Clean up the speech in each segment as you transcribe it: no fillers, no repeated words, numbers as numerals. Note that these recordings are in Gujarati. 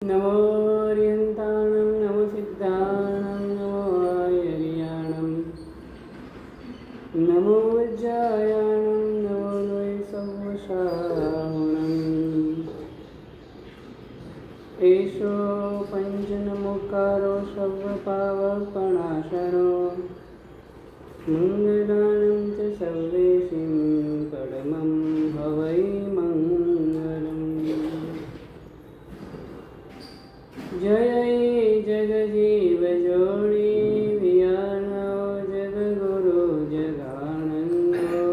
नमो अर्यन्ताणं नमो सिद्धाणं नमो आयर्याणं नमो वज्रायाणं नमो वै सवशाहुणम् एषो पञ्चनमुकारो सर्वपावपणाशनो मङ्गलानं च सर्वेशिं परमं हवै मङ्गलम्। जय जगजीव जोड़ी वियानो जगगुरु जगानंदो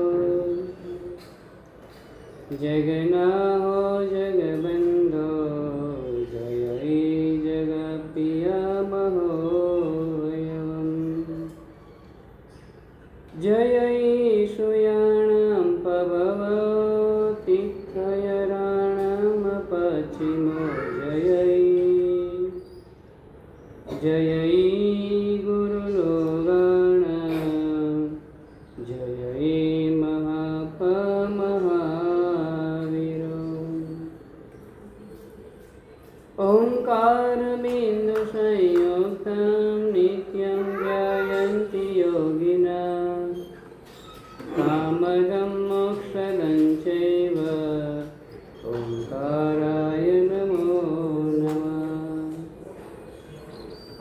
जगन्नाहो जगबंधो जय जगप्रिया महोयवम्। जय सुयाणां पवति खयराणां पश्चिमो जय गुरुलोगाण जय महावीरो। ओंकार बिंदु संयुक्तं नित्यं ध्यायन्ति योगिना कामदं मोक्षदं चैव ओंकाराय नमो नमः।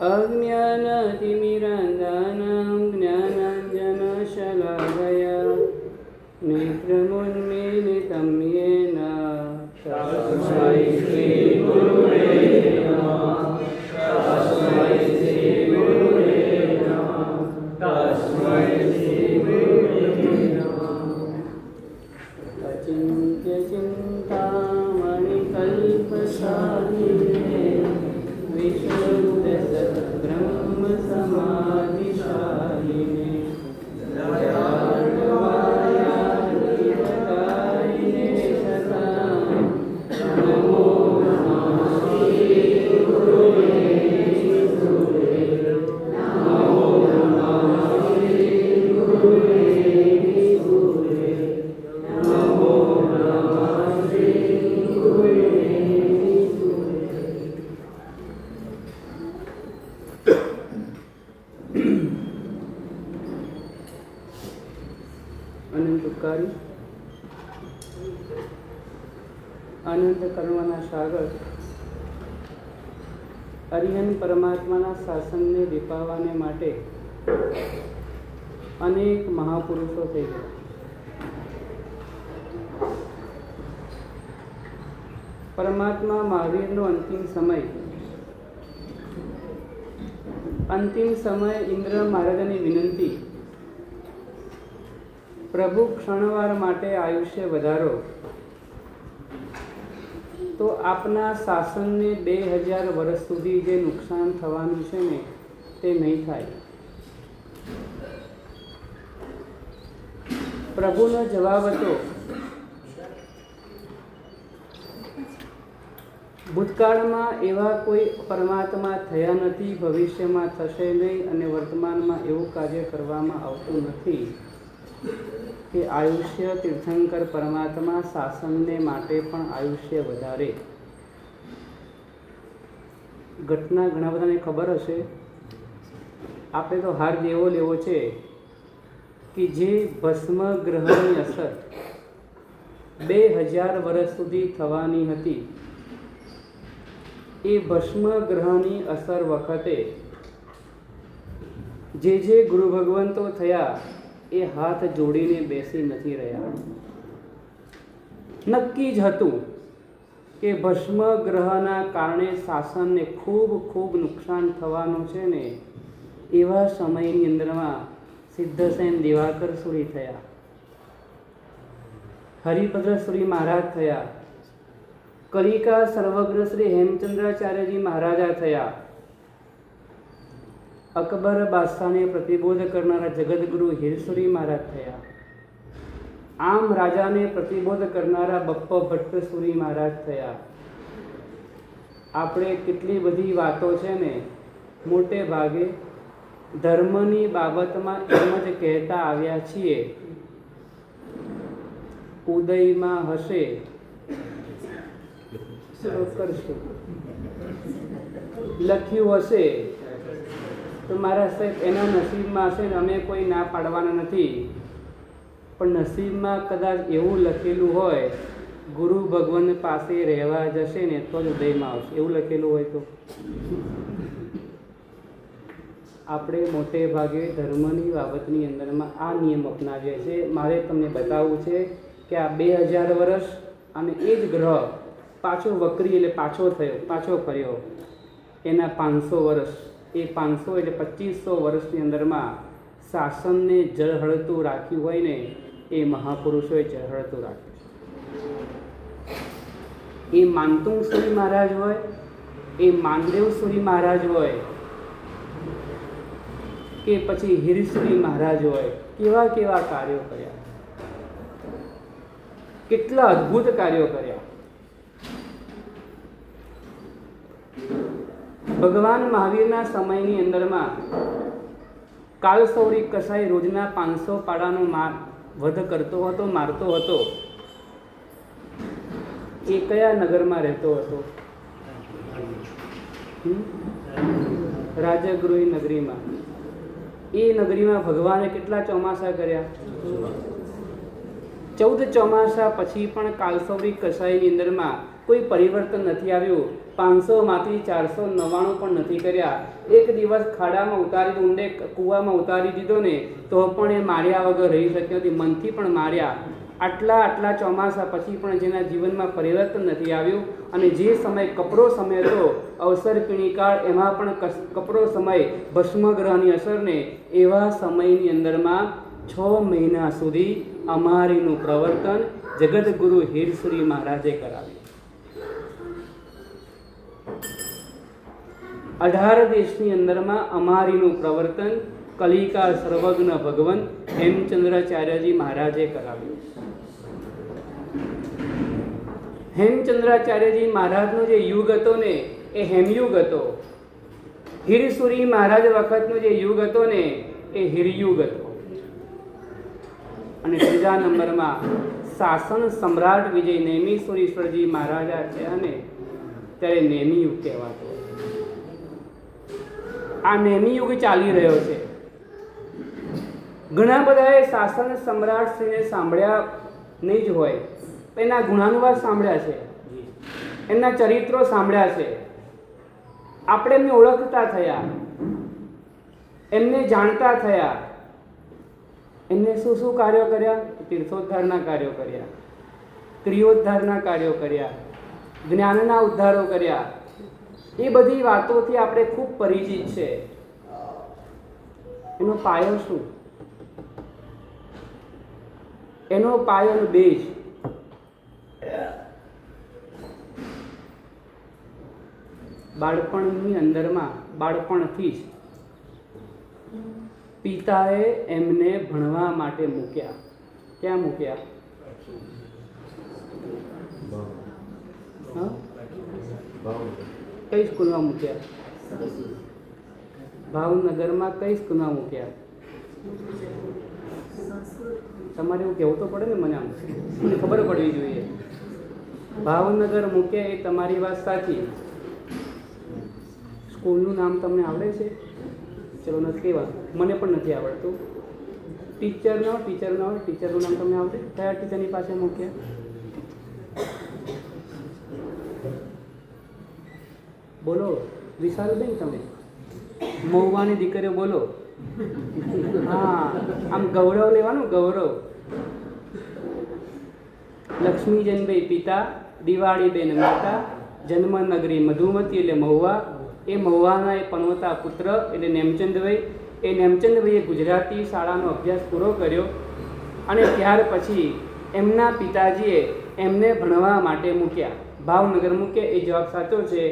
अज्ञानतिमिरान्धानां ज्ञानाञ्जनशलाकया नेत्रमुन्मीलितं येन तस्मै श्रीगुरुवे नमः। तस्मै श्रीगुरुवे नमः। तस्मै श्रीगुरुवे नमः। अचिन्त्य चिन्तामणिकल्पशालिने विशुद्ध ब्रह्म समाधिशालिने दयालुवायादिवदायिने सतां नमो नमः श्रीगुरुवे नमो नमः श्रीगुरुवे नमो नमः श्रीगुरुवे। અનંતકારી અનંત કર્મના સાગર અરિહંત પરમાત્માના શાસનને દીપાવવાને માટે અનેક મહાપુરુષો થઈ ગયા. પરમાત્મા મહાવીરનો અંતિમ સમય ઇન્દ્ર મહારાજાની વિનંતી, પ્રભુ ક્ષણવાર માટે આયુષ્ય વધારો તો આપના શાસનને 2000 વર્ષ સુધી જે નુકસાન થવાનું છે ને તે નહીં થાય. પ્રભુનો જવાબ હતો, ભૂતકાળમાં એવા કોઈ પરમાત્મા થયા નથી, ભવિષ્યમાં થશે નહીં અને વર્તમાનમાં એવું કાર્ય કરવામાં આવતું નથી કે આયુષ્ય તીર્થંકર પરમાત્મા શાસનને માટે પણ આયુષ્ય વધારે. ઘટના ઘણા બધાને ખબર હશે. આપણે તો હાર જેવો લેવો છે કે જે ભસ્મ ગ્રહની અસર 2000 વર્ષ સુધી થવાની હતી, એ ભસ્મ ગ્રહની અસર વખતે જે ગુરુ ભગવંતો થયા એ હાથ જોડીને બેસી નથી રહ્યા. નક્કી જ હતું કે ભસ્મ ગ્રહના કારણે શાસનને ખૂબ નુકસાન થવાનું છે ને એવા સમયની અંદરમાં સિદ્ધસેન દિવાકર સુરી થયા, હરિભદ્ર સુરી મહારાજ થયા, કલિકા સર્વગ્ર શ્રી હેમચંદ્રાચાર્યજી મહારાજા થયા, અકબર બાદશાહને પ્રતિબોધ કરનારા જગતગુરુ હીરસુરી મહારાજ થયા, આમ રાજાને પ્રતિબોધ કરનારા બપ્પા ભટ્ટસુરી મહારાજ થયા. આપણે કેટલી બધી વાતો છે ને મોટે ભાગે ધર્મની બાબતમાં એમ જ કહેતા આવ્યા છીએ. ઉદયમાં હશે કરશું લખ્યું હશે તો મારા સાહેબ એના નસીબમાં હશે ને, અમે કોઈ ના પાડવાના નથી. પણ નસીબમાં કદાચ એવું લખેલું હોય, ગુરુ ભગવાન પાસે રહેવા જશે ને તો જ ઉદયમાં આવશે, એવું લખેલું હોય તો. આપણે મોટે ભાગે ધર્મની બાબતની અંદરમાં આ નિયમ અપનાવીએ છીએ. મારે તમને બતાવવું છે કે આ 2000 વર્ષ અને એ જ ગ્રહ પાછો વક્રી એટલે પાછો ફર્યો એના 500 વર્ષ, એ 500 એટલે 2500 વર્ષની અંદરમાં શાસનને ઝળહળતું રાખ્યું હોય ને એ મહાપુરુષોએ ઝળહળતું રાખ્યું. એ માનતુંગ સૂરી મહારાજ હોય, એ માનદેવ સૂરી મહારાજ હોય કે પછી હીરસુરી મહારાજ હોય, કેવા કેવા કાર્યો કર્યા, કેટલા અદ્ભુત કાર્યો કર્યા. ભગવાન મહાવીરના સમયની અંદરમાં કાલસૌરી કસાઈ રોજના 500 પાડાનો વધ કરતો હતો, મારતો હતો. એ કયા નગરમાં રહેતો હતો? રાજગૃહી નગરીમાં. એ નગરીમાં ભગવાને કેટલા ચોમાસા કર્યા? 14 ચોમાસા પછી પણ કાલસૌરી કસાઈની અંદરમાં કોઈ પરિવર્તન નથી આવ્યું. 500માંથી 499 પણ નથી કર્યા. એક દિવસ ખાડામાં ઉતારી, ઊંડે કૂવામાં ઉતારી દીધો ને તો પણ એ માર્યા વગર રહી શક્યો નથી, મનથી પણ માર્યા. આટલા ચોમાસા પછી પણ જેના જીવનમાં પરિવર્તન નથી આવ્યું, અને જે સમય કપરો સમય હતો, અવસર પીણીકાળ, એમાં પણ કપરો સમય, ભસ્મગ્રહની અસરને, એવા સમયની અંદરમાં 6 મહિના સુધી અમારીનું પ્રવર્તન જગતગુરુ હીરસુરી મહારાજે કરાવ્યું. 18 દેશની અંદરમાં અમારીનું પ્રવર્તન કલિકા સર્વજ્ઞ ભગવાન હેમચંદ્રાચાર્યજી મહારાજે કરાવ્યું. હેમચંદ્રાચાર્યજી મહારાજનો જે યુગ હતો ને એ હેમયુગ હતો. હીરસુરી મહારાજ વખતનો જે યુગ હતો ને એ હીરયુગ હતો. અને ત્રીજા નંબરમાં શાસન સમ્રાટ વિજય નેમિશ્વરીશ્વરજી મહારાજા છે, અને ત્યારે નેમી યુગ કહેવાતો. આ નેમી યુગ ચાલી રહ્યો છે. ઘણા બધાએ શાસન સમ્રાટશ્રીને સાંભળ્યા નહીં જ હોય, એના ગુણાનુવાદ સાંભળ્યા છે, એમના ચરિત્રો સાંભળ્યા છે. આપણે એમને ઓળખતા થયા, એમને જાણતા થયા. એમને શું શું કાર્યો કર્યા? તીર્થોદ્ધારના કાર્યો કર્યા, ક્રિયોદ્ધારના કાર્યો કર્યા, જ્ઞાનના ઉદ્ધારો કર્યા. એ બધી વાતોથી આપણે ખૂબ પરિચિત છે. એનો પાયો શું? એનો પાયો બેઝ બાળપણની અંદરમાં, બાળપણથી જ પિતાએ એમને ભણવા માટે મૂક્યા. ક્યાં મૂક્યા? કઈ સ્કૂલમાં મૂક્યા? ભાવનગરમાં કઈ સ્કૂલમાં મૂક્યા? તમારે એવું કહેવું તો પડે ને, મને આમ મને ખબર પડવી જોઈએ. ભાવનગર મૂક્યા એ તમારી વાત સાચી. સ્કૂલનું નામ તમને આવડે છે? ચલો નથી કહેવા, મને પણ નથી આવડતું. ટીચરનું નામ તમને આવડે? કયા ટીચરની પાસે મૂક્યા? બોલો વિશાલબેન, તમે મહુવાની દીકરીઓ બોલો. હા, આમ ગૌરવ લેવાનું, ગૌરવ. લક્ષ્મીજનભાઈ પિતા, દિવાળીબેન માતા, જન્મનગરી મધુમતી એટલે મહુવા. એ મહુવાના એ પનોતા પુત્ર એટલે નેમચંદભાઈ. એ નેમચંદભાઈએ ગુજરાતી શાળાનો અભ્યાસ પૂરો કર્યો, અને ત્યાર પછી એમના પિતાજીએ એમને ભણવા માટે મૂક્યા. ભાવનગર મૂક્યા, એ જવાબ સાચો છે.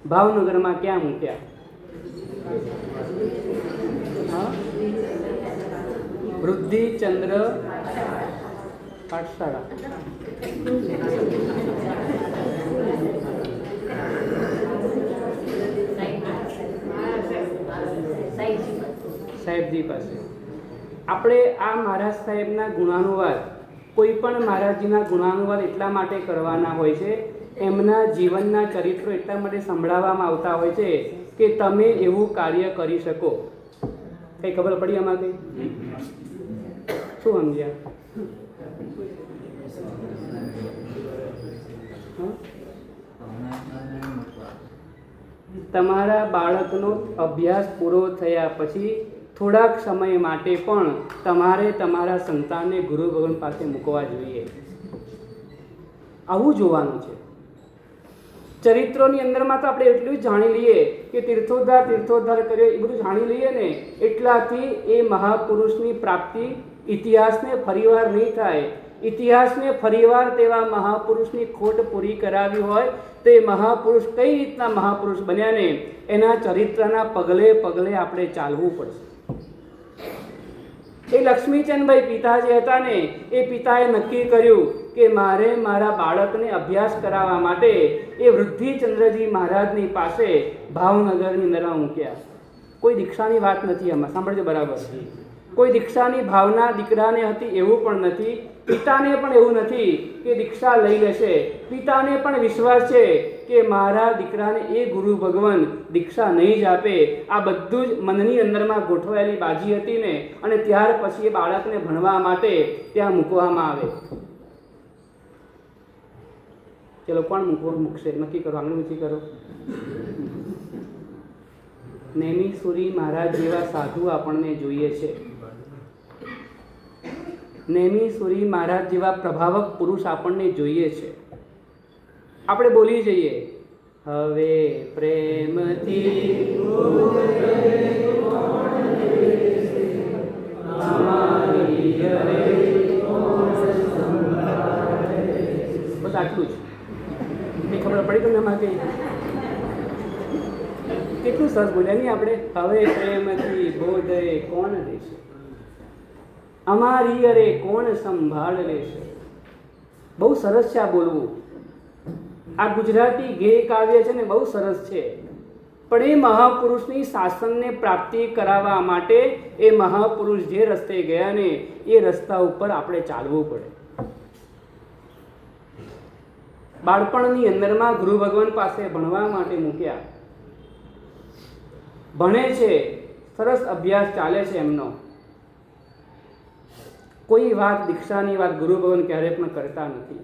ભાવનગરમાં ક્યાં મૂક્યા? વૃદ્ધિચંદ્ર પાઠશાળા. સાહેબજી પાસે. આપણે આ મહારાજ સાહેબના ગુણાનુવાદ, કોઈ પણ મહારાજજીના ગુણાનુવાદ એટલા માટે કરવાના હોય છે એમના જીવનના ચરિત્રો એટલા માટે સંભળાવવામાં આવતા હોય છે કે તમે એવું કાર્ય કરી શકો. કઈ ખબર પડી આમાં? કઈ શું સમજ્યા? તમારા બાળકનો અભ્યાસ પૂરો થયા પછી થોડાક સમય માટે પણ તમારે તમારા સંતાનને ગુરુ ભગવાન પાસે મૂકવા જોઈએ. આવું જોવાનું છે. ચરિત્રોની અંદરમાં તો આપણે એટલું જ જાણી લઈએ કે તીર્થોદ્ધાર કર્યો એ બધું જાણી લઈએ ને, એટલાથી એ મહાપુરુષની પ્રાપ્તિ ઇતિહાસને ફરીવાર નહીં થાય. ઇતિહાસને ફરીવાર તેવા મહાપુરુષની ખોટ પૂરી કરાવી હોય તો એ મહાપુરુષ કઈ રીતના મહાપુરુષ બન્યા ને એના ચરિત્રના પગલે પગલે આપણે ચાલવું પડશે. એ લક્ષ્મીચંદભાઈ પિતા જે હતા ને, એ પિતાએ નક્કી કર્યું કે મારે મારા બાળકને અભ્યાસ કરાવવા માટે એ વૃદ્ધિચંદ્રજી મહારાજની પાસે ભાવનગરની અંદરમાં મૂક્યા. કોઈ દીક્ષાની વાત નથી આમાં, સાંભળજો બરાબર. કોઈ દીક્ષાની ભાવના દીકરાને હતી એવું પણ નથી, પિતાને પણ એવું નથી કે દીક્ષા લઈ લેશે. પિતાને પણ વિશ્વાસ છે કે મારા દીકરાને એ ગુરુ ભગવાન દીક્ષા નહીં જ આપે. આ બધું જ મનની અંદરમાં ગોઠવાયેલી બાજી હતી ને, અને ત્યાર પછી એ બાળકને ભણવા માટે ત્યાં મૂકવામાં આવે. ચલો કોણ મૂકશે નક્કી કરો, આંગળી ઊંચી કરો. નેમિસુરી મહારાજ જેવા સાધુ આપણને જોઈએ છે. નેમિસુરી મહારાજ જેવા પ્રભાવક પુરુષ આપણને જોઈએ છે. આપણે બોલી જઈએ, હવે પ્રેમથી બસ આટલું જ. ખબર પડી તમને એમાં કઈ કેટલું સરસ બોલ્યા નહીં આપણે? હવે પ્રેમથી બોધે કોણ દેશે, અમારી અરે કોણ સંભાળ લેશે. બહુ સરસ છે આ બોલવું. આ ગુજરાતી ગેય કાવ્ય છે ને, બહુ સરસ છે. પણ એ મહાપુરુષની શાસનને પ્રાપ્તિ કરાવવા માટે એ મહાપુરુષ જે રસ્તે ગયા ને એ રસ્તા ઉપર આપણે ચાલવું પડે. બાળપણની અંદરમાં ગુરુ ભગવાન પાસે ભણવા માટે મૂક્યા. ભણે છે, સરસ અભ્યાસ ચાલે છે એમનો. કોઈ વાત દીક્ષાની વાત ગુરુ ભગવાન ક્યારેય પણ કરતા નથી.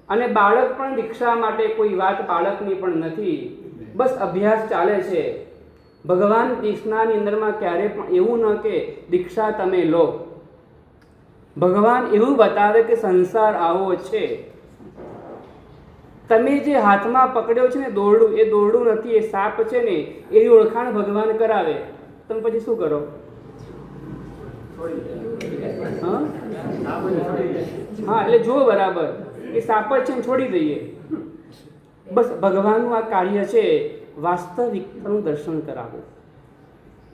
અને બાળક પણ દીક્ષા માટે કોઈ વાત બાળકની પણ નથી. બસ અભ્યાસ ચાલે છે. ભગવાન કૃષ્ણની અંદરમાં ક્યારે પણ એવું ન કે દીક્ષા તમે લો. ભગવાન એવું બતાવે કે સંસાર આવો છે. તમે જે હાથમાં પકડ્યો છે ને દોરડું, એ દોરડું નથી, એ સાપ છે ને, એની ઓળખાણ ભગવાન કરાવે. તમે પછી શું કરો? હા, એટલે જુઓ બરાબર, એ સાપ જ છે ને છોડી દઈએ. બસ ભગવાનનું આ કાર્ય છે, વાસ્તવિકતાનું દર્શન કરાવવું.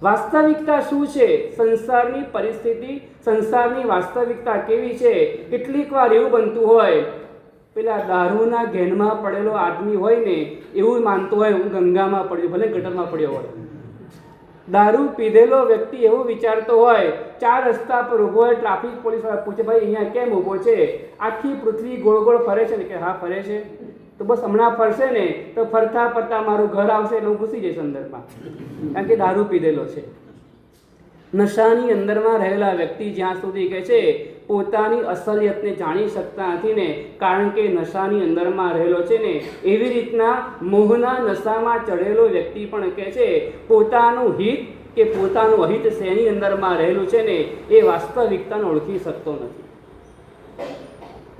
વાસ્તવિકતા શું છે? સંસારની પરિસ્થિતિ, સંસારની વાસ્તવિકતા કેવી છે? કેટલીક વાર એવું બનતું હોય, પેલા દારૂના ઘેનમાં પડેલો આદમી હોય ને, એવું માનતો હોય હું ગંગામાં પડ્યો, ભલે ગટરમાં પડ્યો હોય. દારૂ પીધેલો વ્યક્તિ એવું વિચારતો હોય, 4 રસ્તા પર ઊભો હોય, ટ્રાફિક પોલીસ વાળા પૂછે ભાઈ અહીંયા કેમ ઊભો છે? આખી પૃથ્વી ગોળ ગોળ ફરે છે ને, કે હા ફરે છે. તો બસ હમણાં ફરશે ને તો ફરતા ફરતા મારું ઘર આવશે એટલે હું ઘૂસી જઈશ અંદરમાં, કારણ કે દારૂ પીધેલો છે. નશાની અંદરમાં રહેલા વ્યક્તિ જ્યાં સુધી કહે છે પોતાની અસલિયતને જાણી શકતા નથી ને, કારણ કે નશાની અંદરમાં રહેલો છે ને, એવી રીતના મોહના નશામાં ચડેલો વ્યક્તિ પણ કહે છે પોતાનું હિત કે પોતાનું અહિત શેની અંદરમાં રહેલું છે ને એ વાસ્તવિકતાને ઓળખી શકતો નથી.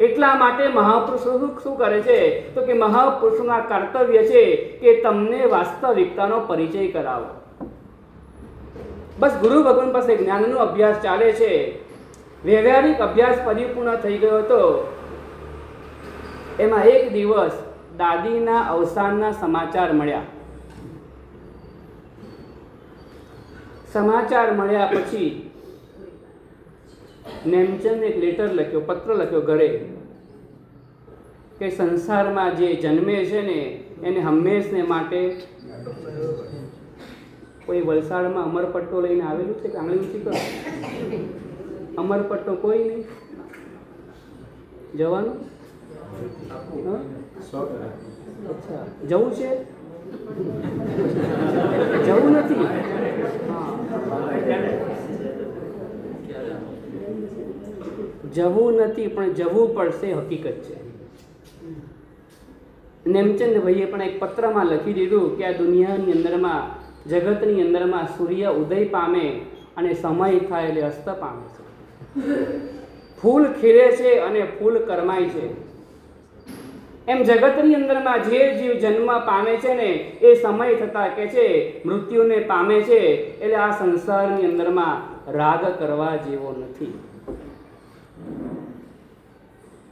એટલા માટે મહાપુરુષો શું કરે છે તો કે મહાપુરુષોના કર્તવ્ય છે કે તમને વાસ્તવિકતાનો પરિચય કરાવો. બસ ગુરુ ભગવાન પાસે જ્ઞાનનો અભ્યાસ ચાલે છે. વ્યવહારિક અભ્યાસ પરિપૂર્ણ થઈ ગયો હતો. એમાં એક દિવસ દાદીના અવસાનના સમાચાર મળ્યા. સમાચાર મળ્યા પછી નેમચંદ એક લેટર લખ્યો, પત્ર લખ્યો ઘરે, કે સંસારમાં જે જન્મે છે ને એને હંમેશને માટે. કોઈ વલસાડમાં અમરપટ્ટો લઈને આવેલું છે કે આંગળી ઊંચી કરો? અમરપટ્ટો કોઈ નહીં જવાનું? હા? અચ્છા, જવું છે? જવું નથી. હા, જવું નથી પણ જવું પડશે, હકીકત છે. નેમચંદભાઈએ પણ એક પત્રમાં લખી દીધું કે આ દુનિયાની અંદરમાં, જગતની અંદરમાં સૂર્ય ઉદય પામે અને સમય થાય એટલે અસ્ત પામે છે. ફૂલ ખીલે છે અને ફૂલ કરમાય છે. એમ જગતની અંદરમાં જે જીવ જન્મ પામે છે ને એ સમય થતાં કે છે મૃત્યુને પામે છે. એટલે આ સંસારની અંદરમાં રાગ કરવા જેવો નથી.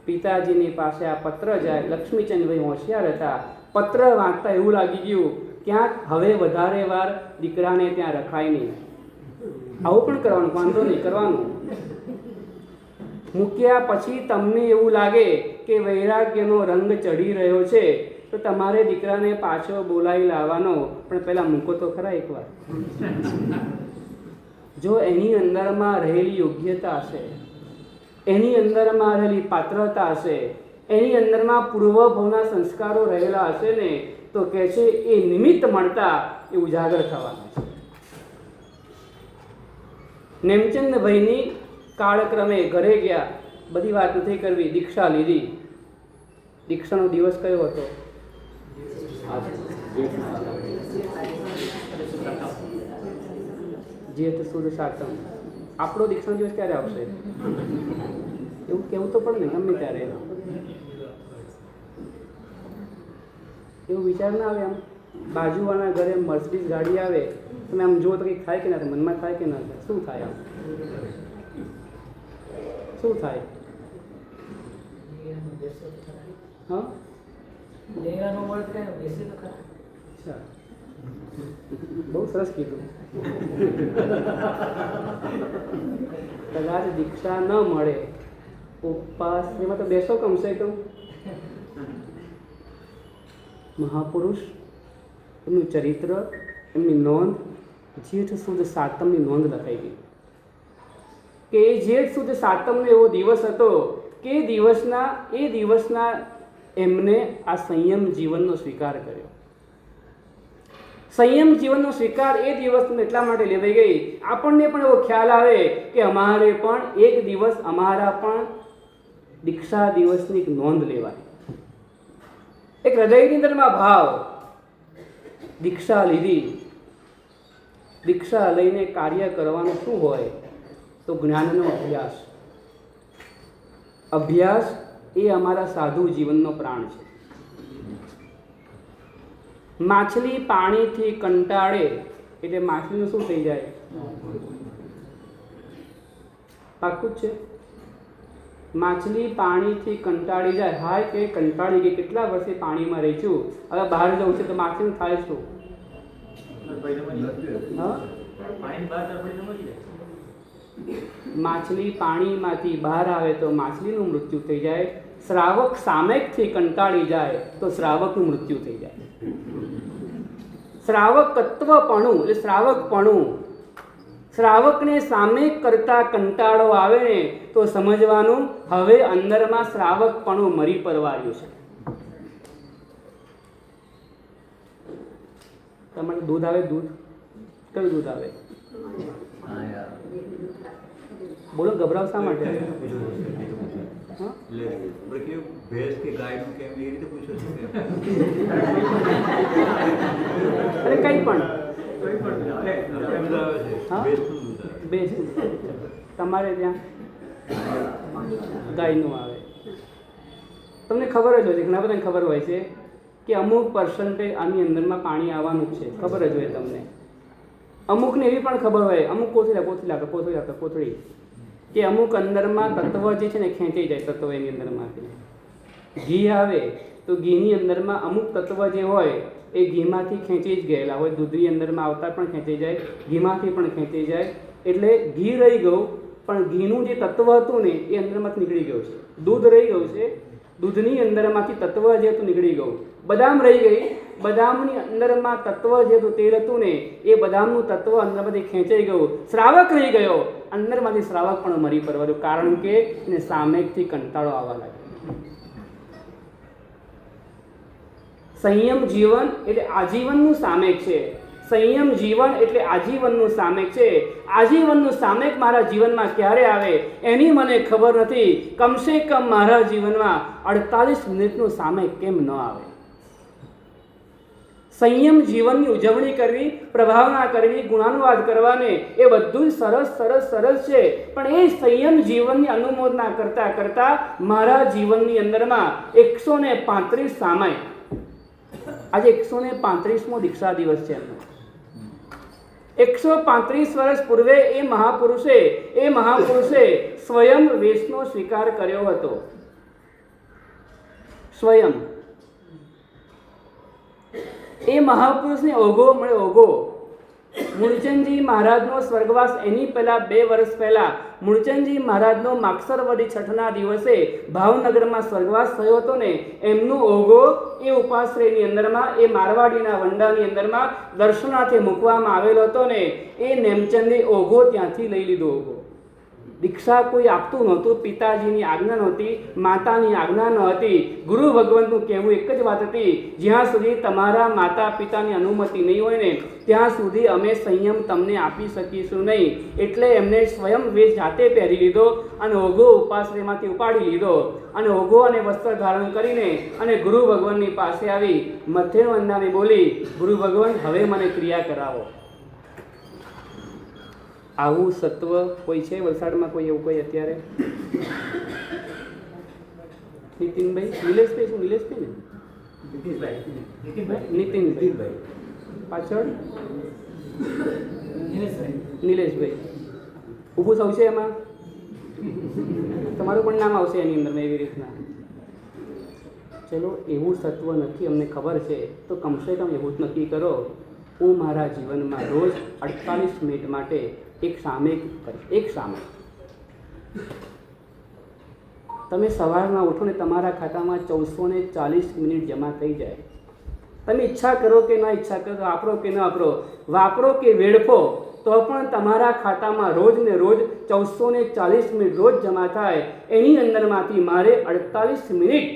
પિતાજીની પાસે આ પત્ર જાય. લક્ષ્મીચંદભાઈ હોશિયાર હતા. પત્ર વાંચતા એવું લાગી ગયું ક્યાંક હવે વધારે વાર દીકરાને ત્યાં રખાય નહીં. આવું પણ કરવાનું, વાંધો નહીં, કરવાનું. મૂક્યા પછી તમને એવું લાગે કે વૈરાગ્યનો રંગ ચડી રહ્યો છે તો તમારે દીકરાને પાછો બોલાવી લાવવાનો, પણ પહેલાં મૂકો તો ખરા એકવાર. જો એની અંદરમાં રહેલી યોગ્યતા હશે, એની અંદરમાં રહેલી પાત્રતા હશે, એની અંદરમાં પૂર્વભવના સંસ્કારો રહેલા હશે ને તો કહે છે એ નિમિત્ત મળતા એ ઉજાગર થવાના છે. નેમચંદભાઈની કાળક્રમે ઘરે ગયા, બધી વાત નથી કરવી, દીક્ષા લીધી. દીક્ષાનો દિવસ કયો હતો? જેઠ સુદ સાતમ. આપણો દીક્ષાનો દિવસ ક્યારે આવશે? એવું કેવું તો પડે ને, ગમે ત્યારે એવું વિચાર ના આવે. આમ બાજુવાળાના ઘરે મર્સિડીઝ ગાડી આવે, તમે આમ જુઓ તો કંઈક થાય કે ના થાય, મનમાં થાય કે ના થાય? શું થાય? આમ શું થાય? હા, અચ્છા, બહુ સરસ કીધું. કદાચ દીક્ષા ન મળે, ઉપવાસ એમાં તો બેસો કમસે કમ. મહાપુરુષ, એમનું ચરિત્ર, એમની નોંધ, જેઠ સુદ સાતમની નોંધ લખાઈ ગઈ કે જેઠ સુદ સાતમનો એવો દિવસ હતો કે એ દિવસના એમને આ સંયમ જીવનનો સ્વીકાર કર્યો. સંયમ જીવનનો સ્વીકાર એ દિવસનો એટલા માટે લેવાઈ ગઈ, આપણને પણ એવો ખ્યાલ આવે કે અમારે પણ એક દિવસ અમારા પણ દીક્ષા દિવસની એક નોંધ લેવાય. એક હૃદયની અંદરમાં ભાવ, દીક્ષા લીધી. દીક્ષા લઈને કાર્ય કરવાનું શું હોય તો જ્ઞાનનો અભ્યાસ. અભ્યાસ એ અમારા સાધુ જીવનનો પ્રાણ છે. માછલી પાણીથી કંટાળે એટલે માછલીનું શું થઈ જાય? પાક્કું જ છે. માછલી પાણીથી કંટાળી જાય. હાય કે કંટાળી ગઈ, કેટલા વર્ષે પાણીમાં રહી છું, હવે બહાર જવું છે તો માછલીનું થાય શું? માછલી પાણીમાંથી બહાર આવે તો માછલીનું મૃત્યુ થઈ જાય. શ્રાવક સામેકથી કંટાળી જાય તો શ્રાવકનું મૃત્યુ થઈ જાય. શ્રાવકત્વપણું એટલે શ્રાવકપણું, શ્રાવકને સામે કરતા કંટાળો આવે ને તો સમજવાનું હવે અંદરમાં શ્રાવકપણું મરી પરવાર્યું છે. તમારે દૂધ આવે? દૂધ કયું દૂધ આવે? બોલો, ગભરાવ શા માટે? અરે કઈ પણ તમારે ત્યાં ગાયનું આવે. તમને ખબર જ હોય છે, ઘણા બધાને ખબર હોય છે કે અમુક પર્સન્ટેજ આની અંદરમાં પાણી આવવાનું જ છે, ખબર જ હોય તમને. અમુકને એવી પણ ખબર હોય, અમુક કોથળી કે અમુક અંદરમાં તત્વ જે છે ને ખેંચાઈ જાય. તત્વ એની અંદરમાંથી ઘી આવે તો ઘીની અંદરમાં અમુક તત્વ જે હોય એ ઘીમાંથી ખેંચી જ ગયેલા હોય. દૂધની અંદરમાં આવતા પણ ખેંચાઈ જાય, ઘીમાંથી પણ ખેંચાઈ જાય. એટલે ઘી રહી ગયું, પણ ઘીનું જે તત્વ હતું ને એ અંદરમાંથી નીકળી ગયું છે. દૂધ રહી ગયું છે, દૂધની અંદરમાંથી તત્વ જે હતું નીકળી ગયું. બદામ રહી ગઈ, બદામની અંદરમાં તત્વ જે હતું તેલ હતું ને એ બદામનું તત્વ અંદરમાંથી ખેંચાઈ ગયું. શ્રાવક રહી ગયો, અંદરમાંથી શ્રાવક પણ મરી પરવાર્યો, કારણ કે એને સામેકથી કંટાળો આવવા લાગ્યો. સંયમ જીવન એટલે આજીવનનું સામેક છે. સંયમ જીવન એટલે આજીવનનું સામેક છે. આજીવનનું સામેક મારા જીવનમાં ક્યારે આવે એની મને ખબર નથી. કમસે કમ મારા જીવનમાં 48 મિનિટનું સામેક કેમ ન આવે? સંયમ જીવનની ઉજવણી કરવી, પ્રભાવના કરવી, ગુણાનુવાદ કરવાને એ બધું જ સરસ સરસ સરસ છે. પણ એ સંયમ જીવનની અનુમોદના કરતા કરતા મારા જીવનની અંદરમાં 135 સામાય. આજે 135મો દીક્ષા દિવસ છે એમનો. 135 વર્ષ પૂર્વે એ મહાપુરુષે સ્વયં વેશનો સ્વીકાર કર્યો હતો. સ્વયં એ મહાપુરુષને ઓઘો મળે. ઓઘો મૂળચંદજી મહારાજનો સ્વર્ગવાસ એની પહેલા 2 વર્ષ પહેલા મૂળચંદજી મહારાજનો માગસરવદી છઠના દિવસે ભાવનગરમાં સ્વર્ગવાસ થયો હતો ને, એમનો ઓઘો એ ઉપાશ્રયની અંદરમાં એ મારવાડીના વંડાની અંદરમાં દર્શનાર્થે મૂકવામાં આવેલો હતો ને, એ નેમચંદે ઓઘો ત્યાંથી લઈ લીધો. ઓઘો દીક્ષા કોઈ આપતું નહોતું. પિતાજીની આજ્ઞા નહોતી, માતાની આજ્ઞા ન હતી. ગુરુ ભગવંતનું કહેવું એક જ વાત હતી, જ્યાં સુધી તમારા માતા પિતાની અનુમતિ નહીં હોય ને ત્યાં સુધી અમે સંયમ તમને આપી શકીશું નહીં. એટલે એમને સ્વયં વેશ જાતે પહેરી લીધો અને ઓઘો ઉપાશ્રયમાંથી ઉપાડી લીધો અને ઓઘો અને વસ્ત્ર ધારણ કરીને અને ગુરુ ભગવાનની પાસે આવી મથે વંદાને બોલી, ગુરુ ભગવાન હવે મને ક્રિયા કરાવો. આવું સત્વ કોઈ છે વલસાડમાં? કોઈ એવું કોઈ અત્યારે? નીતિનભાઈ, નિલેશભાઈ, શું નિલેશભાઈ ને નીતિનભાઈ પાછળ નિલેશભાઈ ઊભું થશે એમાં તમારું પણ નામ આવશે એની અંદર એવી રીતના. ચલો એવું સત્વ નથી, અમને ખબર છે, તો કમસે કમ એવું જ નક્કી કરો, હું મારા જીવનમાં રોજ 48 મિનિટ માટે એક સામેક કરીશ. એક સામેક. તમે સવારમાં ઉઠો ને તમારા ખાતામાં 1440 મિનિટ જમા થઈ જાય. તમે ઈચ્છા કરો કે ના ઈચ્છા કરો, વાપરો કે ન વાપરો કે વેડફો, તો પણ તમારા ખાતામાં રોજ ને રોજ 1440 મિનિટ રોજ જમા થાય. એની અંદરમાંથી મારે 48 મિનિટ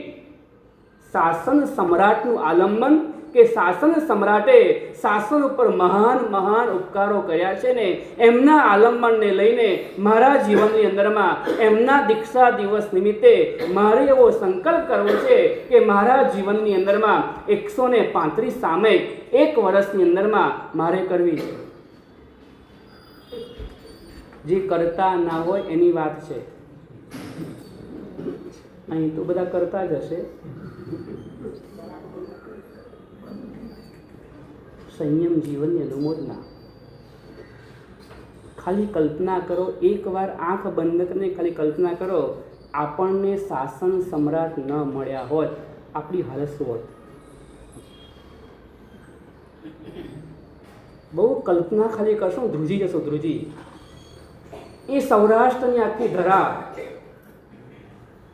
શાસન સમ્રાટનું આલંબન કે શાસન સમ્રાટે શાસન ઉપર મહાન મહાન ઉપકારો કર્યા છે ને, એમના આલંબનને લઈને મારા જીવનની અંદરમાં એમના દીક્ષા દિવસ નિમિત્તે મારે એવો સંકલ્પ કરવો છે કે મારા જીવનની અંદરમાં 135 સામેક 1 વર્ષની અંદરમાં મારે કરવી છે. જે કરતા ના હોય એની વાત છે. અહીં તો બધા કરતા જ હશે. સંયમ જીવનની અનુમોદના. ખાલી કલ્પના કરો, એકવાર આંખ બંધ કરીને ખાલી કલ્પના કરો, આપણને શાસન સમ્રાટ ન મળ્યા હોત, આપણી હાલત શું હોત? બહુ કલ્પના ખાલી કરશો, ધ્રુજી જશો. ધ્રુજી એ સૌરાષ્ટ્રની આખી ધરા,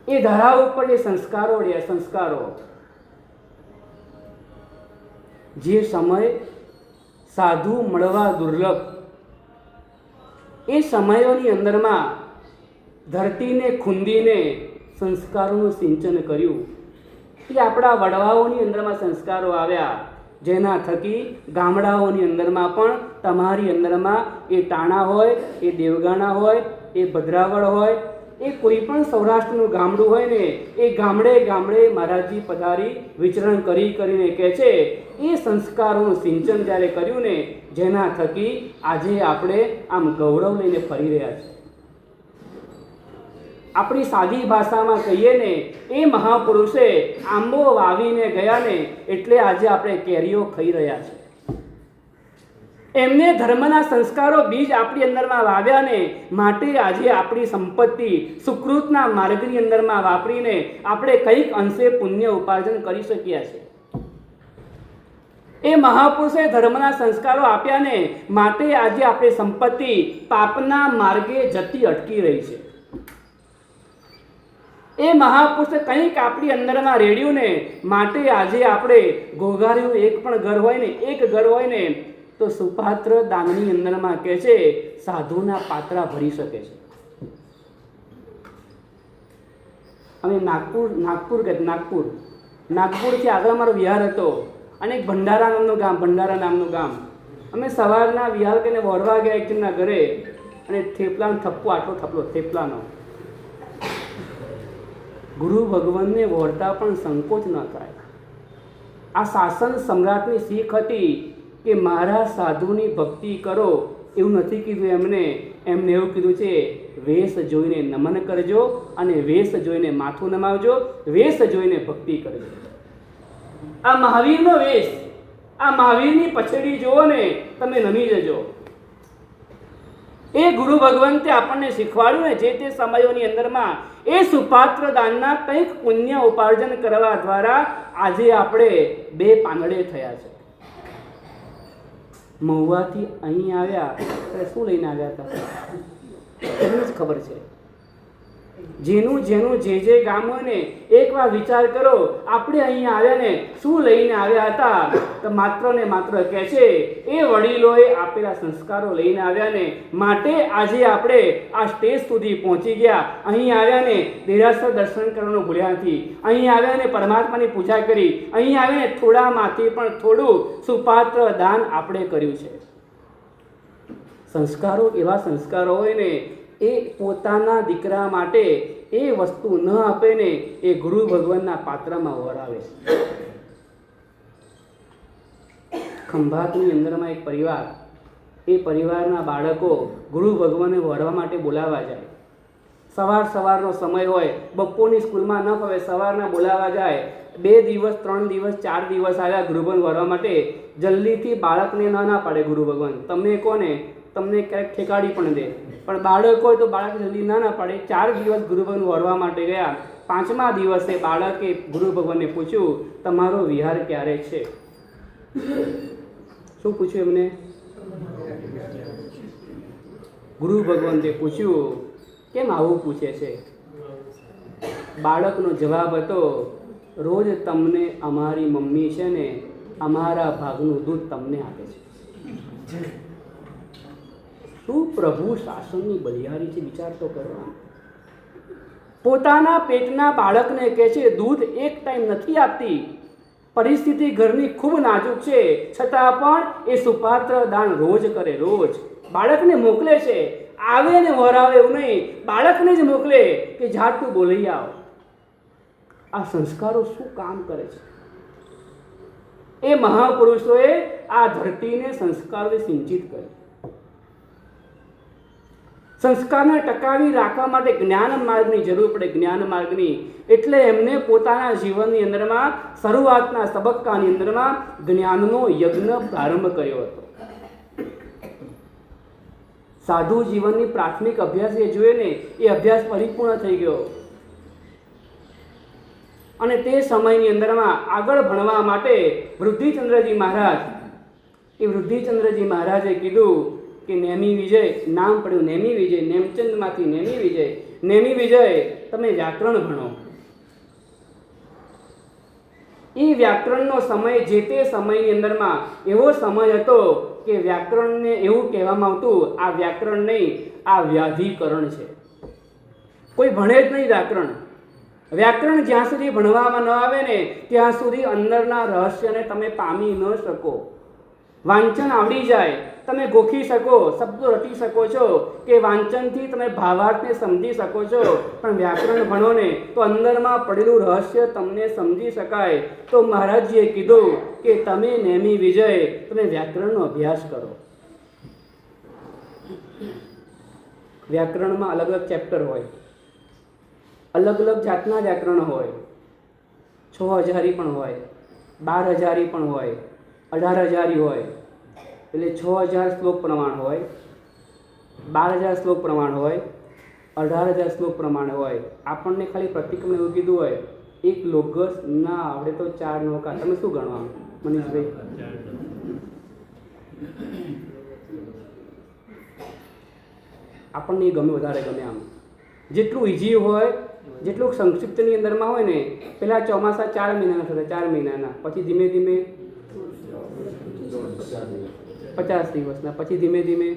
એ ધરા ઉપર જે સંસ્કારો રહ્યા, સંસ્કારો જે સમય સાધુ મળવા દુર્લભ, એ સમયોની અંદરમાં ધરતીને ખૂંદીને સંસ્કારોનું સિંચન કર્યું. એ આપણા વડવાઓની અંદરમાં સંસ્કારો આવ્યા, જેના થકી ગામડાઓની અંદરમાં પણ તમારી અંદરમાં એ ટાણા હોય, એ દેવગાણા હોય, એ ભદ્રાવળ હોય, એ કોઈ પણ સૌરાષ્ટ્રનું ગામડું હોય ને, એ ગામડે ગામડે મહારાજજી પધારી વિચરણ કરીને કહે છે, એ સંસ્કારોનું સિંચન જ્યારે કર્યું ને, જેના થકી આજે આપણે આમ ગૌરવ લઈને ફરી રહ્યા છીએ. આપણી સાદી ભાષામાં કહીએ ને, એ મહાપુરુષે આંબો વાવીને ગયા ને, એટલે આજે આપણે કેરીઓ ખાઈ રહ્યા છીએ. એમને ધર્મના સંસ્કારો બીજ આપણી અંદરમાં વાવ્યા ને, માટે આજે આપણી સંપત્તિ સુકૃતના માર્ગની અંદરમાં વાપરીને આપણે કંઈક અંશે પુણ્ય ઉપાર્જન કરી શક્યા છે. એ મહાપુરુષે ધર્મના સંસ્કારો આપ્યા ને, માટે આજે આપણી સંપત્તિ પાપના માર્ગે જતી અટકી રહી છે. એ મહાપુરુષે કંઈક આપણી અંદરમાં રેડ્યું ને, માટે આજે આપણે ઘોઘાર્યું એક પણ ઘર હોય ને, એક ઘર હોય ને, તો સુપાત્ર દાનની અંદરમાં કહે છે સાધુના પાત્રા ભરી શકે છે. અમે નાગપુર નાગપુરથી આગળ અમારો વિહાર હતો અને એક ભંડારા નામનું ગામ. અમે સવારના વિહાર કરીને વોરવા ગયા એક જણના ઘરે અને થેપલાનો થપ્પો આટલો થપલો થેપલાનો. ગુરુ ભગવાનને વોરતા પણ સંકોચ ન થાય. આ શાસન સમ્રાટની શીખ હતી કે મારા સાધુની ભક્તિ કરો. એવું નથી કીધું એમને એવું કીધું છે વેશ જોઈને નમન કરજો અને વેશ જોઈને માથું નમાવજો, વેશ જોઈને ભક્તિ કરજો. આ મહાવીરનો વેશ, આ મહાવીરની પછડી જુઓ ને તમે નમી જજો. એ ગુરુ ભગવંતે આપણને શીખવાડ્યું ને જે તે સમયોની અંદરમાં એ સુપાત્ર દાનના કંઈક પુણ્ય ઉપાર્જન કરવા દ્વારા આજે આપણે 2 પાંદડે થયા છે. મહુવાથી અહીં આવ્યા ત્યારે શું લઈને આવ્યા હતા એમને જ ખબર છે. જેનું જે ગામ હોય ને એકવાર વિચાર કરો, આપણે અહીંયા આવ્યા ને શું લઈને આવ્યા હતા? તો માત્ર ને માત્ર કહે છે એ વડીલોએ આપેલા સંસ્કારો લઈને આવ્યા ને માટે આજે આપણે આ સ્ટેજ સુધી પહોંચી ગયા. અહીં આવ્યા ને દેરાસર દર્શન કરવાનું ભૂલ્યા નથી. અહીં આવ્યા ને પરમાત્માની પૂજા કરી. અહીં આવ્યા ને થોડામાંથી પણ થોડું સુપાત્ર દાન આપણે કર્યું છે. સંસ્કારો એવા સંસ્કારો હોય ને એ પોતાના દીકરા માટે એ વસ્તુ ન આપે ને એ ગુરુ ભગવાનના પાત્રમાં વરાવે. ખંભાતની અંદરમાં એક પરિવાર, એ પરિવારના બાળકો ગુરુ ભગવાનને વરવા માટે બોલાવવા જાય. સવારનો સમય હોય, બપોરની સ્કૂલમાં ન ફાવે, સવારના બોલાવવા જાય. 2 દિવસ 3 દિવસ 4 દિવસ આવ્યા ગુરુ ભગવાન વરવા માટે. જલ્દીથી બાળકને ના પાડે ગુરુ ભગવાન. તમને કોને તમને ક્યારેક ઠેકાડી પણ દે, પણ બાળક હોય તો બાળક જલ્દી ના પાડે. 4 દિવસ ગુરુ ભગવાન વરવા માટે ગયા. 5મા દિવસે બાળકે ગુરુ ભગવાનને પૂછ્યું તમારો વિહાર ક્યારે છે? શું પૂછ્યું એમને? ગુરુ ભગવાને પૂછ્યું કેમ આવું પૂછે છે? બાળકનો જવાબ હતો રોજ તમને અમારી મમ્મી છે ને અમારા ભાગનું દૂધ તમને આપે છે. શું પ્રભુ શાસનની બલિહારી છે, વિચાર તો કરવા. પોતાના પેટના બાળકને કહે છે દૂધ એક ટાઈમ નથી આપતી. પરિસ્થિતિ ઘરની ખૂબ નાજુક છે છતાં પણ એ સુપાત્ર દાન રોજ કરે. રોજ બાળકને મોકલે છે, આવે ને વરાવે એવું નહીં, બાળકને જ મોકલે કે જા તું બોલી આવ. આ સંસ્કારો શું કામ કરે છે? એ મહાપુરુષોએ આ ધરતીને સંસ્કારોથી સિંચિત કરી. સંસ્કારને ટકાવી રાખવા માટે જ્ઞાન માર્ગની જરૂર પડે, જ્ઞાન માર્ગની. એટલે એમને પોતાના જીવનની અંદરમાં શરૂઆતના તબક્કાની અંદરમાં જ્ઞાનનો યજ્ઞ પ્રારંભ કર્યો હતો. સાધુ જીવનની પ્રાથમિક અભ્યાસ એ જોઈએ ને એ અભ્યાસ પરિપૂર્ણ થઈ ગયો અને તે સમયની અંદરમાં આગળ ભણવા માટે વૃદ્ધિચંદ્રજી મહારાજે કીધું કે નેમી વિજય નામ પડ્યું. નેમી વિજય, નેમચંદમાંથી નેમી વિજય. નેમી વિજય તમે વ્યાકરણ ભણો. એ વ્યાકરણનો સમય જે તે સમયની અંદરમાં એવો સમય હતો કે વ્યાકરણને એવું કહેવામાં આવતું આ વ્યાકરણ નહીં, આ વ્યાધિકરણ છે. કોઈ ભણે જ નહીં વ્યાકરણ. વ્યાકરણ જ્યાં સુધી ભણવામાં ન આવે ને ત્યાં સુધી અંદરના રહસ્યને તમે પામી ન શકો. વાંચન આવડી જાય, તમે ગોખી શકો, શબ્દો રટી શકો છો કે વાંચનથી તમે ભાવાર્થને સમજી શકો છો, પણ વ્યાકરણ ભણો ને તો અંદરમાં પડેલું રહસ્ય તમને સમજી શકાય. તો મહારાજજીએ કીધું કે તમે નેમી વિજય તમે વ્યાકરણનો અભ્યાસ કરો. વ્યાકરણમાં અલગ અલગ ચેપ્ટર હોય, અલગ અલગ જાતના વ્યાકરણ હોય. 6000 પણ હોય, 12000 પણ હોય, 18000 હોય. એટલે 6000 શ્લોક પ્રમાણ હોય, 12000 શ્લોક પ્રમાણ હોય, 18000 શ્લોક પ્રમાણ હોય. આપણને ખાલી પ્રતિક્રમણ એવું કીધું હોય એક લોગસ ના આવડે તો 4 નોકા. તમે શું ગણવાનું મનીષભાઈ? આપણને ગમે, વધારે ગમે. આમ જેટલું ઇઝી હોય, જેટલું સંક્ષિપ્તની અંદરમાં હોય ને, પહેલાં ચોમાસા 4 મહિનાના થતા, 4 મહિનાના, પછી ધીમે ધીમે 50 દિવસના, પછી ધીમે ધીમે